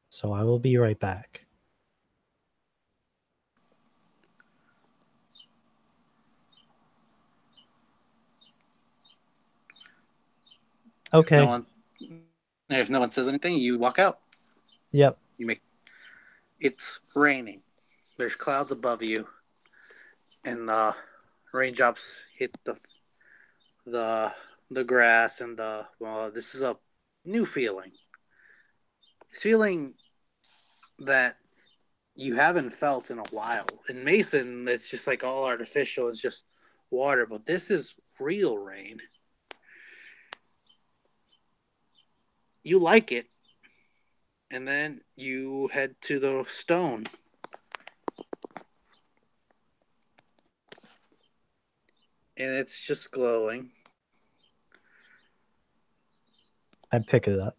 So I will be right back. Okay. If no one says anything, you walk out. Yep. It's raining. There's clouds above you, and raindrops hit the grass, and this is a new feeling. It's feeling that you haven't felt in a while. In Mason, it's just like all artificial. It's just water, but this is real rain. You like it, and then you head to the stone. And it's just glowing. I pick it up.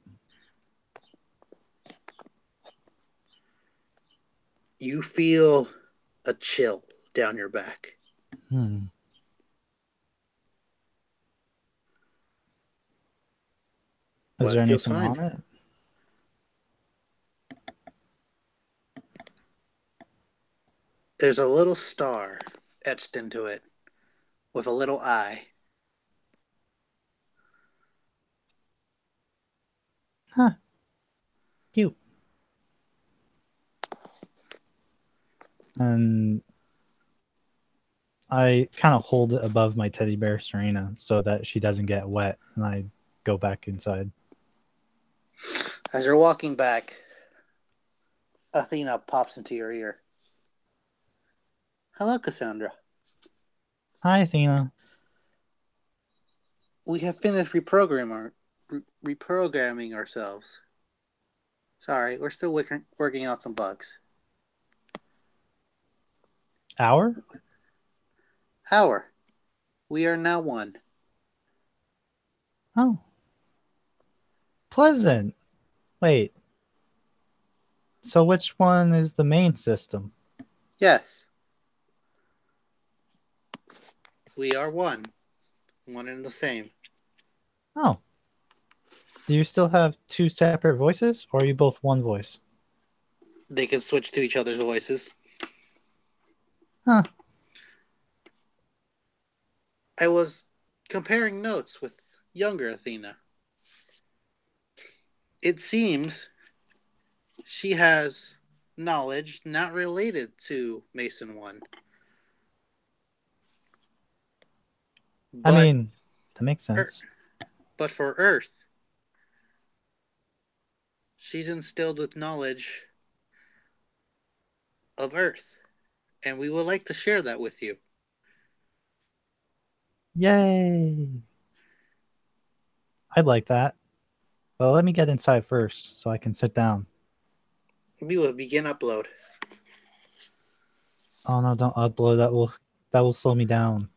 You feel a chill down your back. Is there anything on it? There's a little star etched into it with a little eye. Huh. Cute. And I kind of hold it above my teddy bear Serena so that she doesn't get wet, and I go back inside. As you're walking back, Athena pops into your ear. Hello, Cassandra. Hi, Athena. We have finished reprogramming ourselves. Sorry, we're still working out some bugs. Hour? We are now one. Oh. Pleasant. Wait. So which one is the main system? Yes. We are one. One and the same. Oh. Do you still have two separate voices, or are you both one voice? They can switch to each other's voices. Huh. I was comparing notes with younger Athena. It seems she has knowledge not related to Mason 1. I mean, that makes sense. But for Earth, she's instilled with knowledge of Earth and we would like to share that with you. Yay! I'd like that. But let me get inside first so I can sit down. We will begin upload. Oh no, don't upload. That will slow me down.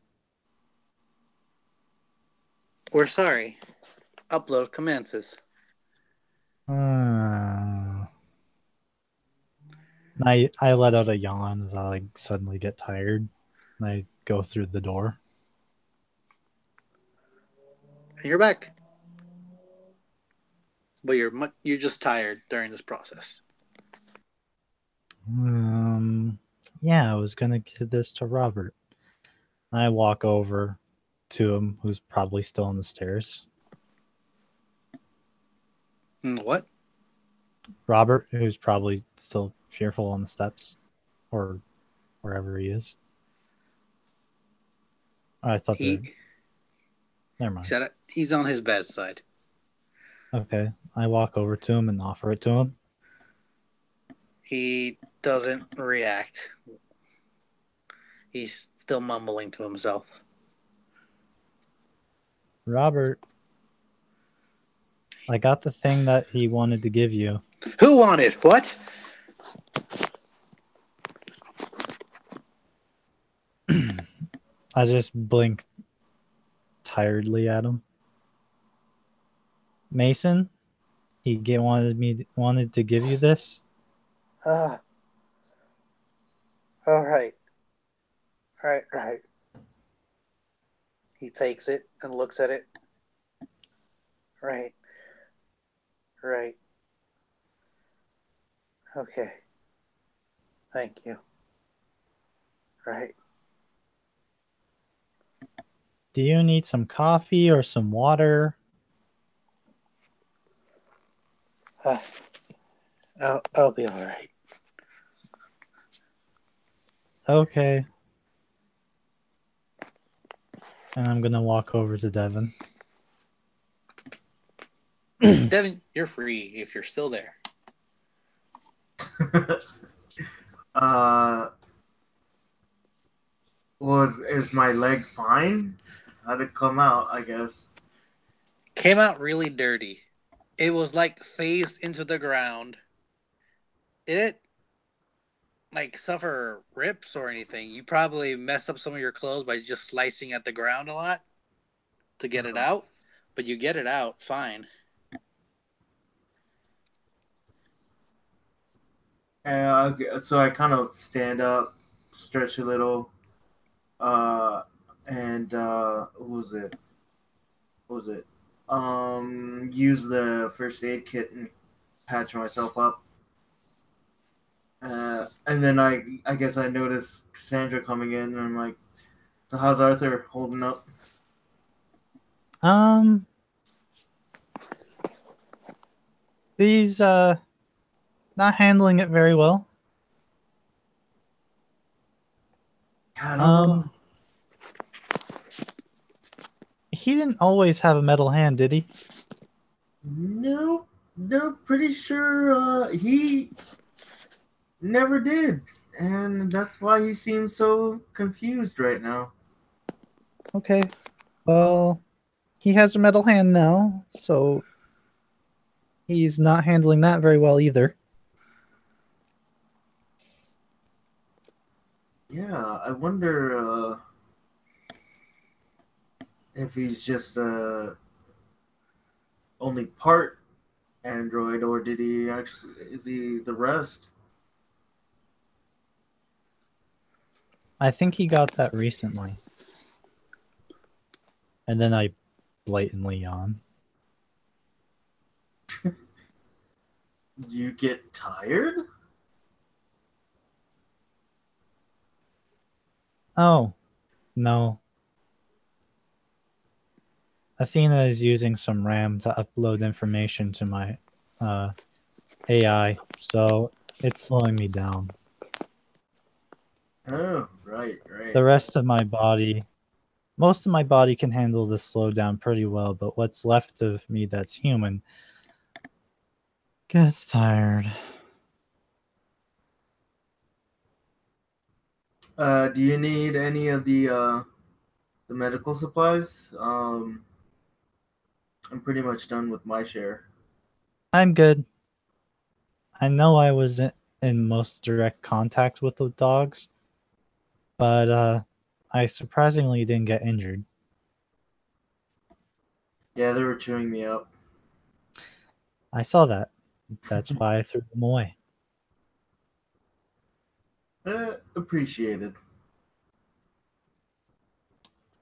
We're sorry. Upload commences. I let out a yawn as I like suddenly get tired. And I go through the door. And you're back. But you're just tired during this process. Yeah, I was gonna give this to Robert. I walk over to him, who's probably still on the stairs. What? Robert, who's probably still fearful on the steps, or wherever he is. Oh, I thought He never mind. said it. He's on his bedside. Okay, I walk over to him and offer it to him. He doesn't react. He's still mumbling to himself. Robert, I got the thing that he wanted to give you. Who wanted what? I just blink tiredly at him. Mason, wanted to give you this. All right. Right. He takes it and looks at it. Right. Okay. Thank you. Right. Do you need some coffee or some water? I'll be all right. Okay. And I'm gonna walk over to Devin. Devin, you're free if you're still there. Is my leg fine? How'd it come out, I guess? Came out really dirty. It was like phased into the ground. Did it like suffer rips or anything? You probably messed up some of your clothes by just slicing at the ground a lot to get it out, but you get it out fine. So I kind of stand up, stretch a little, and what was it? Use the first aid kit and patch myself up. And then I guess I noticed Cassandra coming in, and I'm like, "So how's Arthur holding up?" He's not handling it very well. I don't know. He didn't always have a metal hand, did he? No, pretty sure he never did, and that's why he seems so confused right now. Okay. Well, he has a metal hand now, so he's not handling that very well either. Yeah, I wonder if he's just only part android, or did he actually? Is he the rest? I think he got that recently. And then I blatantly yawn. You get tired? Oh, no. Athena is using some RAM to upload information to my AI, so it's slowing me down. Oh, right. The rest of my body, most of my body can handle this slowdown pretty well, but what's left of me that's human gets tired. Do you need any of the medical supplies? I'm pretty much done with my share. I'm good. I know I was in most direct contact with the dogs, but I surprisingly didn't get injured. Yeah, they were chewing me up. I saw that. That's why I threw them away. Appreciated.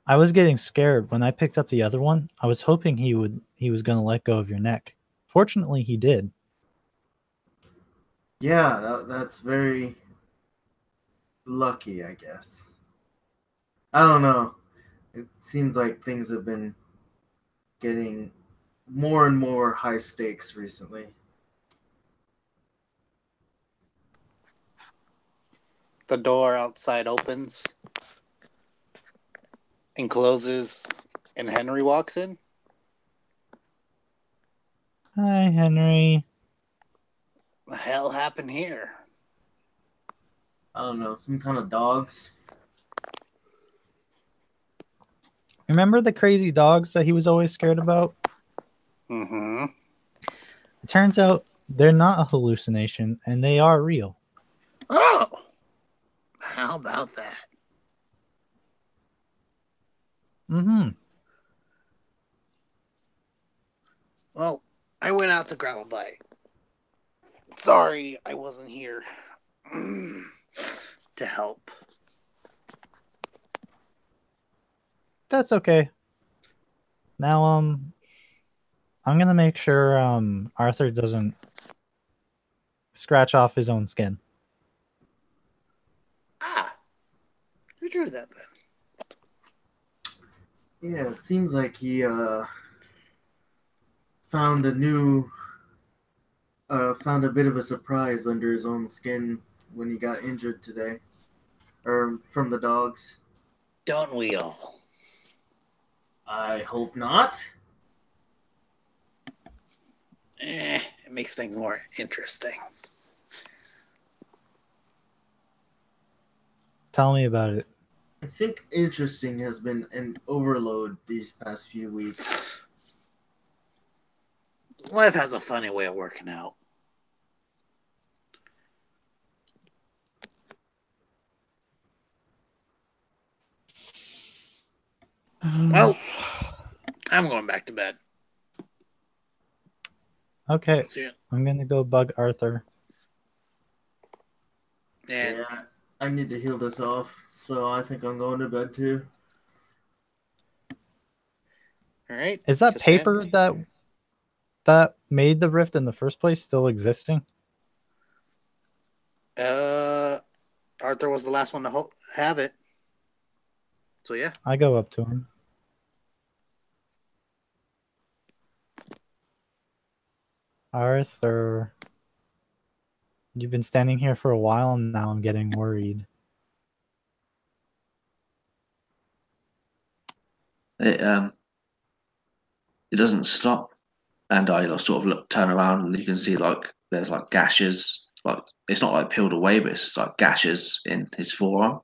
I was getting scared when I picked up the other one. I was hoping he was going to let go of your neck. Fortunately, he did. Yeah, that's very lucky, I guess. I don't know. It seems like things have been getting more and more high stakes recently. The door outside opens and closes, and Henry walks in. Hi, Henry. What the hell happened here? I don't know, some kind of dogs. Remember the crazy dogs that he was always scared about? Mm-hmm. It turns out they're not a hallucination, and they are real. Oh! How about that? Mm-hmm. Well, I went out to grab a bite. Sorry I wasn't here to help. That's okay. Now, I'm gonna make sure Arthur doesn't scratch off his own skin. Ah! You drew that then. Yeah, it seems like he found found a bit of a surprise under his own skin when he got injured today, or from the dogs. Don't we all? I hope not. It makes things more interesting. Tell me about it. I think interesting has been an overload these past few weeks. Life has a funny way of working out. Well, I'm going back to bed. Okay, See ya. I'm gonna go bug Arthur. And Yeah, I need to heal this off, so I think I'm going to bed too. all right. Is that Cassandra? paper that made the rift in the first place still existing? Arthur was the last one to have it. So yeah. I go up to him. Arthur, you've been standing here for a while and now I'm getting worried. It doesn't stop, and I sort of turn around, and you can see like there's like gashes. Like it's not like peeled away, but it's just like gashes in his forearm,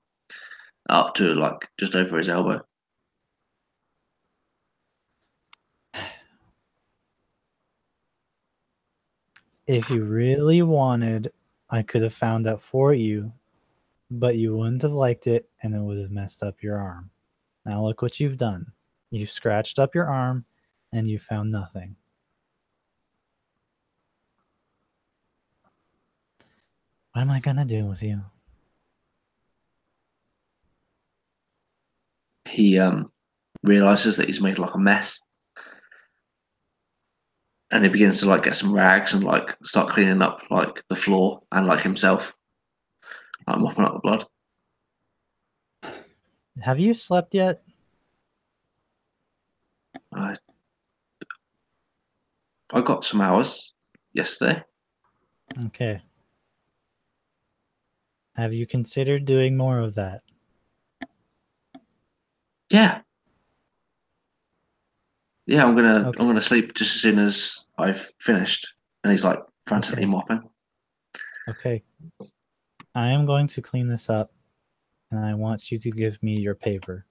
up to like just over his elbow. If you really wanted, I could have found out for you, but you wouldn't have liked it and it would have messed up your arm. Now look what you've done. You've scratched up your arm and you found nothing. What am I gonna do with you? He realizes that he's made like a mess, and he begins to like get some rags and like start cleaning up like the floor and like himself, like mopping up the blood. Have you slept yet? I got some hours yesterday. Okay. Have you considered doing more of that? Yeah. Yeah, I'm Okay. gonna sleep just as soon as I've finished. And he's like frantically Okay. mopping. Okay. I am going to clean this up and I want you to give me your paper.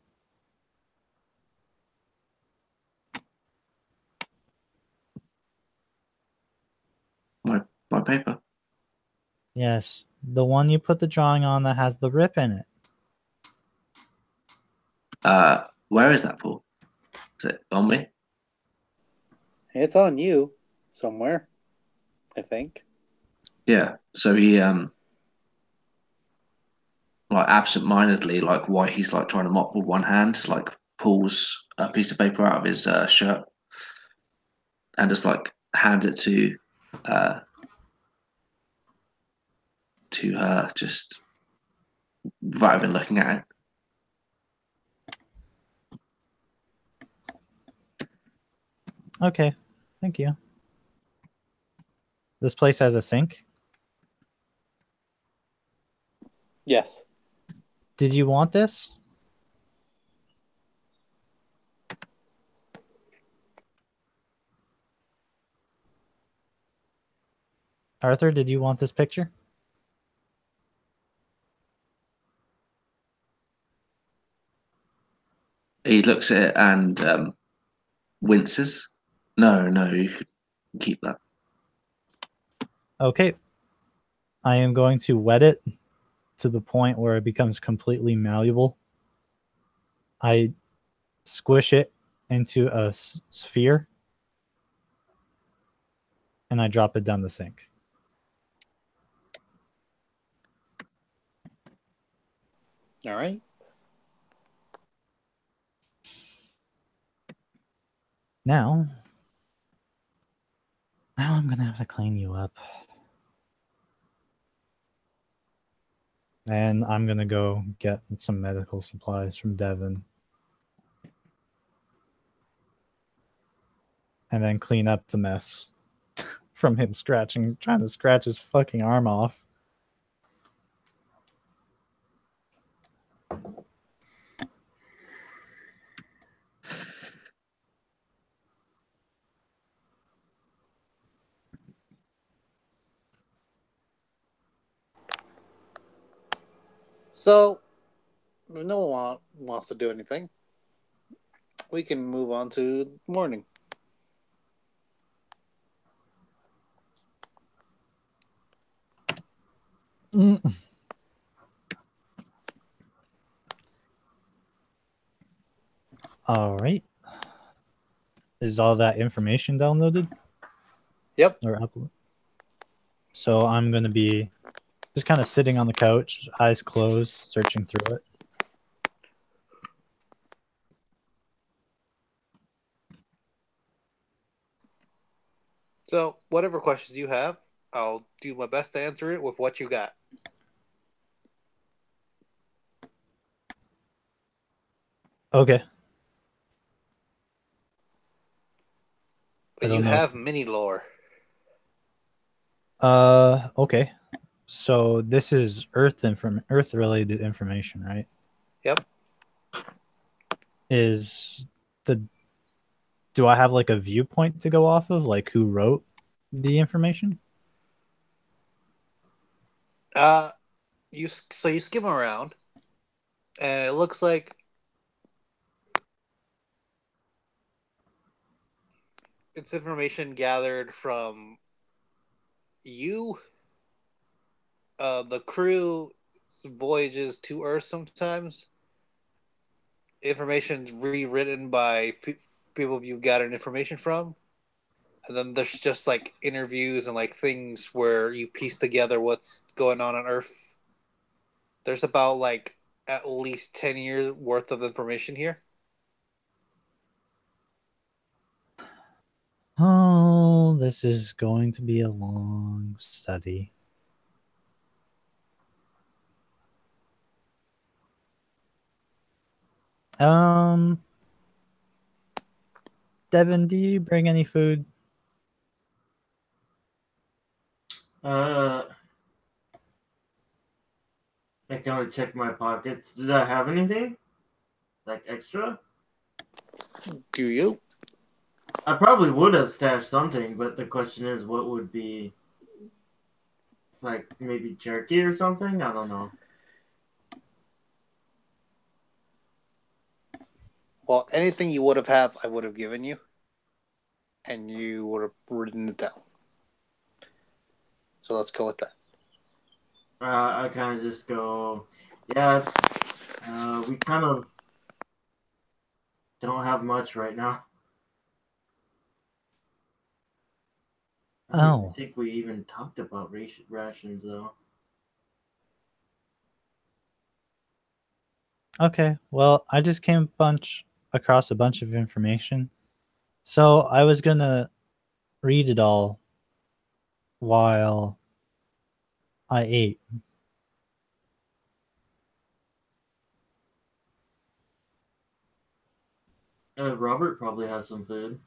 My paper. Yes, the one you put the drawing on that has the rip in it. Where is that, Paul? Is it on me? It's on you somewhere, I think. Yeah. So he like absent-mindedly, like while he's like trying to mop with one hand, like pulls a piece of paper out of his shirt and just like hands it to her, just without even looking at it. Okay, thank you. This place has a sink? Yes. Did you want this? Arthur, did you want this picture? He looks at it and winces. No, you could keep that. Okay. I am going to wet it to the point where it becomes completely malleable. I squish it into a sphere, and I drop it down the sink. All right. Now I'm going to have to clean you up. And I'm going to go get some medical supplies from Devin. And then clean up the mess from him trying to scratch his fucking arm off. So, if no one wants to do anything, we can move on to morning. All right. Is all that information downloaded? Yep. Or uploaded? So I'm going to be just kind of sitting on the couch, eyes closed, searching through it. So, whatever questions you have, I'll do my best to answer it with what you got. Okay. But you have mini lore. Okay. So this is Earth related information, right? Yep. Do I have like a viewpoint to go off of, like who wrote the information? You skim around, and it looks like it's information gathered from you, the crew voyages to Earth sometimes. Information's rewritten by people you've gathered information from. And then there's just like interviews and like things where you piece together what's going on Earth. There's about like at least 10 years worth of information here. Oh, this is going to be a long study. Devin, do you bring any food? I can only check my pockets. Did I have anything? Like extra? Do you? I probably would have stashed something, but the question is what would be like maybe jerky or something? I don't know. Well, anything you would have had, I would have given you, and you would have written it down. So let's go with that. I kind of just go, yeah. We kind of don't have much right now. I don't even Oh, think we even talked about rations though. okay. Well, I just came across a bunch of information. So I was gonna read it all while I ate. Robert probably has some food.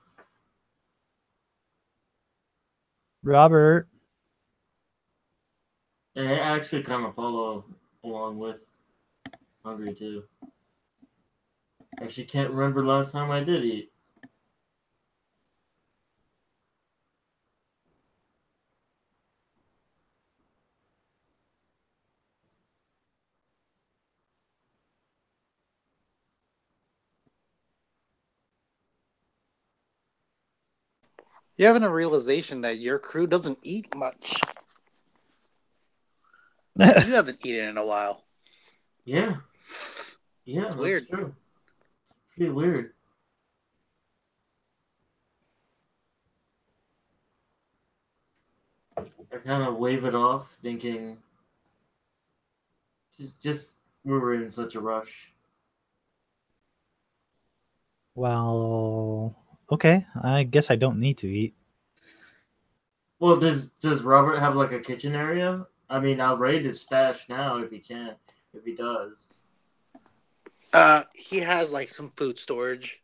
Robert, And I actually kind of follow along with hungry too. Actually, can't remember last time I did eat. You're having a realization that your crew doesn't eat much. You haven't eaten in a while. Yeah, that's Weird. true. Pretty weird. I kind of wave it off, thinking, just we were in such a rush. well, okay. I guess I don't need to eat. Well, does Robert have like a kitchen area? I mean, I'll raid his stash now if he can, if he does. He has like some food storage,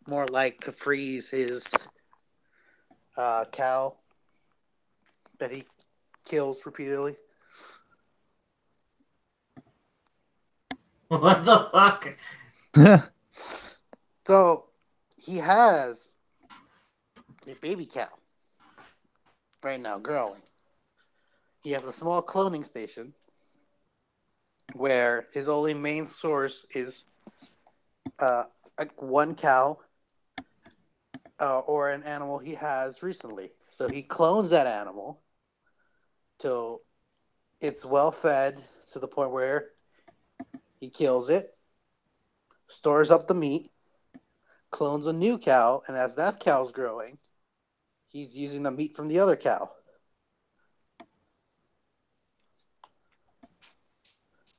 more like to freeze his cow that he kills repeatedly. What the fuck? So he has a baby cow right now growing. He has a small cloning station where his only main source is one cow or an animal he has recently. So he clones that animal till it's well fed to the point where he kills it, stores up the meat, clones a new cow, and as that cow's growing, he's using the meat from the other cow.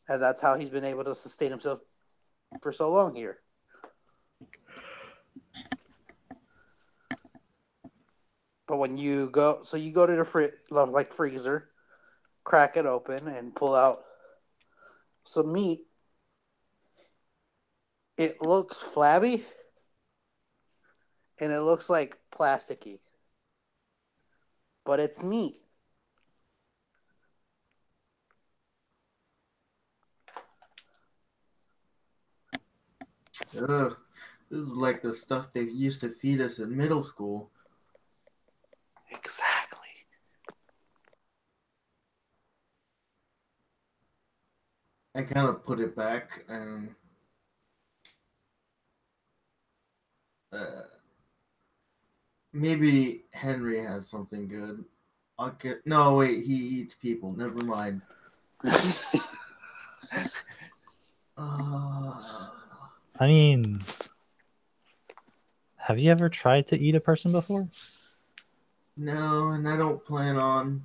And that's how he's been able to sustain himself for so long here. But when you go, so you go to the freezer, crack it open, and pull out some meat. It looks flabby, and it looks like plasticky, but it's meat. Ugh, this is like the stuff they used to feed us in middle school. Exactly. I kind of put it back and uh, maybe Henry has something good. I'll get. No, wait, he eats people. Never mind. I mean, have you ever tried to eat a person before? No, and I don't plan on.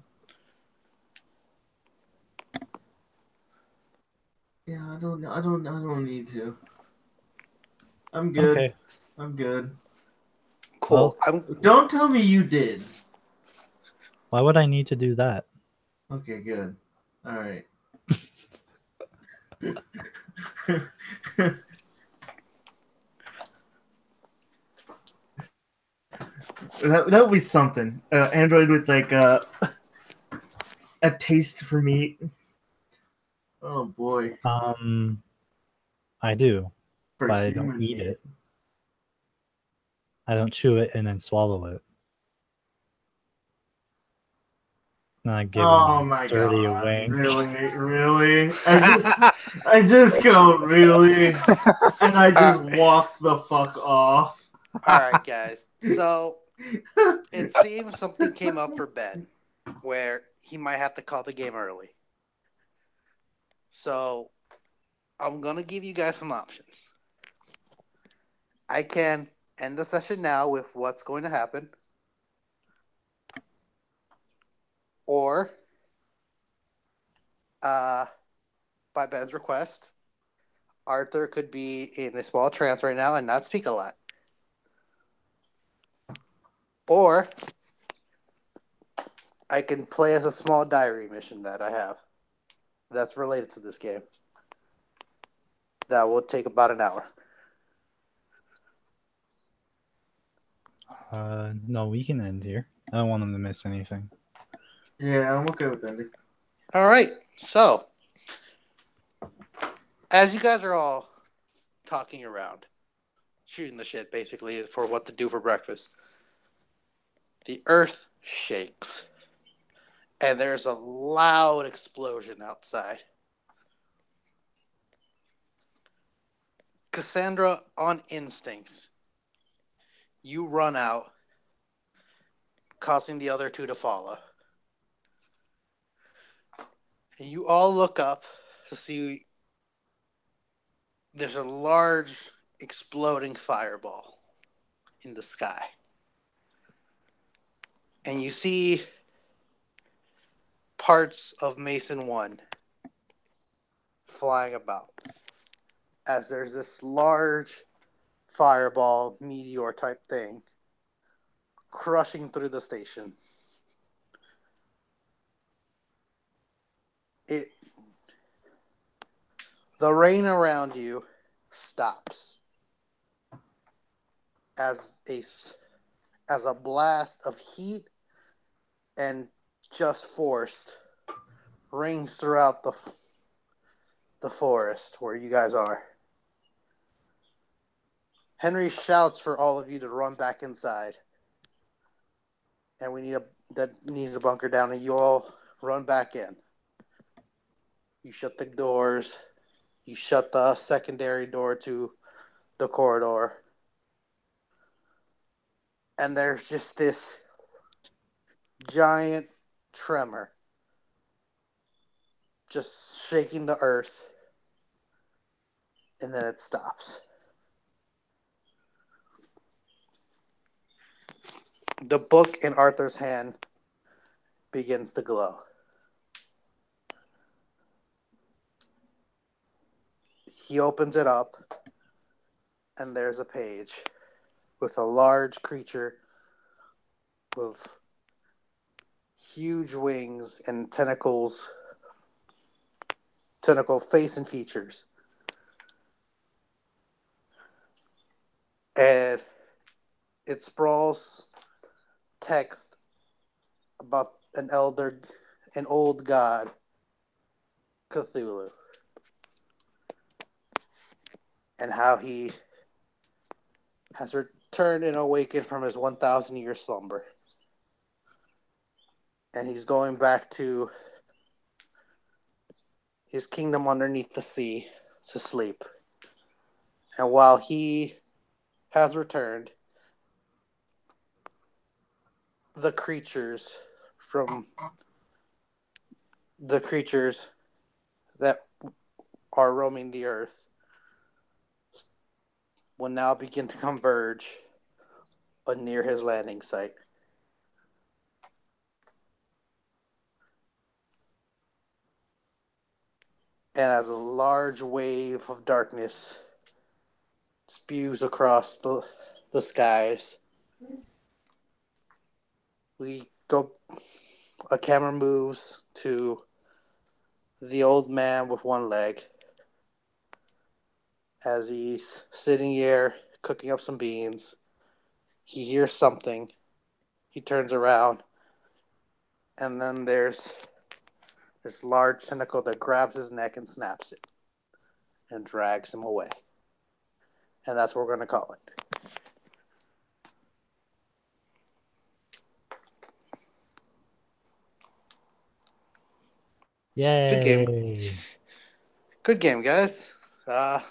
Yeah, I don't need to. I'm good. Okay. I'm good. Cool. Well, Don't tell me you did. why would I need to do that? Okay, good. All right. That would be something. Android with like a taste for meat. Oh boy. I do, For but I don't human eat meat. it. I don't chew it and then swallow it. Not giving Oh my dirty god! away. Really? I just go really, and I just walk the fuck off. All right, guys. So it seems something came up for Ben where he might have to call the game early. So I'm going to give you guys some options. I can end the session now with what's going to happen. Or, by Ben's request, Arthur could be in a small trance right now and not speak a lot. Or I can play as a small diary mission that I have that's related to this game. That will take about an hour. No, we can end here. I don't want them to miss anything. Yeah, I'm okay with ending. All right. So, as you guys are all talking around, shooting the shit basically for what to do for breakfast, the earth shakes. And there's a loud explosion outside. Cassandra, on instincts, you run out, causing the other two to follow. And you all look up to see there's a large exploding fireball in the sky. And you see parts of Mason 1 flying about as there's this large fireball meteor type thing crushing through the station. The rain around you stops as a blast of heat and just force rings throughout the forest where you guys are. Henry shouts for all of you to run back inside. And that needs a bunker down, and you all run back in. You shut the doors. You shut the secondary door to the corridor. And there's just this giant tremor just shaking the earth. And then it stops. The book in Arthur's hand begins to glow. He opens it up, and there's a page with a large creature with huge wings and tentacle face and features. And it sprawls text about an old god, Cthulhu, and how he has returned and awakened from his 1,000-year slumber. And he's going back to his kingdom underneath the sea to sleep. And while he has returned, the creatures that are roaming the earth will now begin to converge near his landing site. And as a large wave of darkness spews across the skies, a camera moves to the old man with one leg as he's sitting here cooking up some beans. He hears something. He turns around, and then there's this large tentacle that grabs his neck and snaps it and drags him away. And that's what we're going to call it. Yay! Good game, guys. Sorry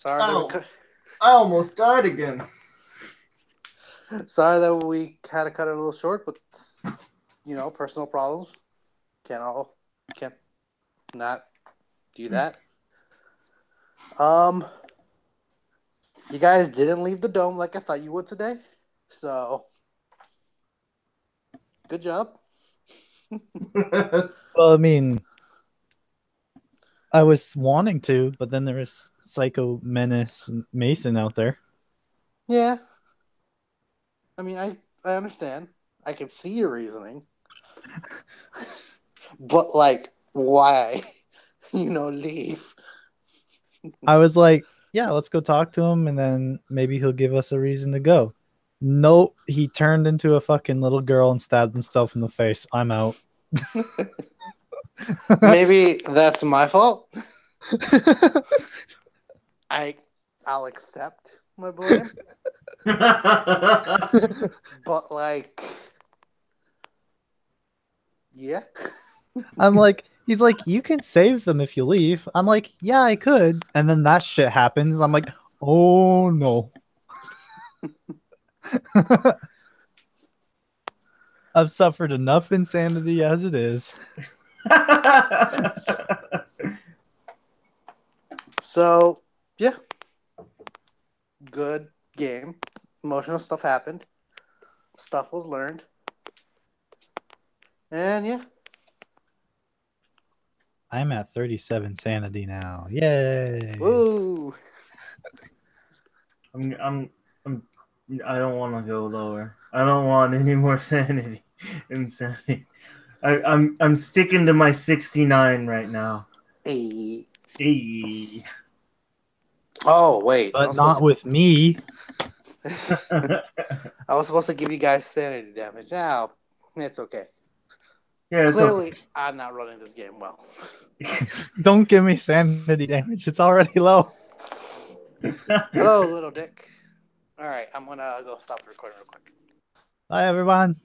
that we Ow. I almost died again. sorry that we had to cut it a little short, but personal problems. Can't not do that. You guys didn't leave the dome like I thought you would today, so good job. Well, I mean, I was wanting to, but then there was Psycho Menace Mason out there. Yeah, I mean, I understand. I can see your reasoning, but like, why? Leave. I was like, yeah, let's go talk to him, and then maybe he'll give us a reason to go. Nope, he turned into a fucking little girl and stabbed himself in the face. I'm out. Maybe that's my fault. I'll accept my blame, but like, yeah. I'm like, he's like, you can save them if you leave. I'm like, yeah, I could. And then that shit happens. I'm like, oh no. I've suffered enough insanity as it is. So, yeah. Good game. Emotional stuff happened. Stuff was learned. And yeah. I'm at 37 sanity now. Yay. Woo! I don't want to go lower. I don't want any more insanity. I'm sticking to my 69 right now. Hey. Hey. Oh, wait. But not with me. I was supposed to give you guys sanity damage. Now, it's okay. Yeah, it's Clearly, okay. I'm not running this game well. Don't give me sanity damage. It's already low. Hello, little dick. All right, I'm going to go stop the recording real quick. Bye, everyone.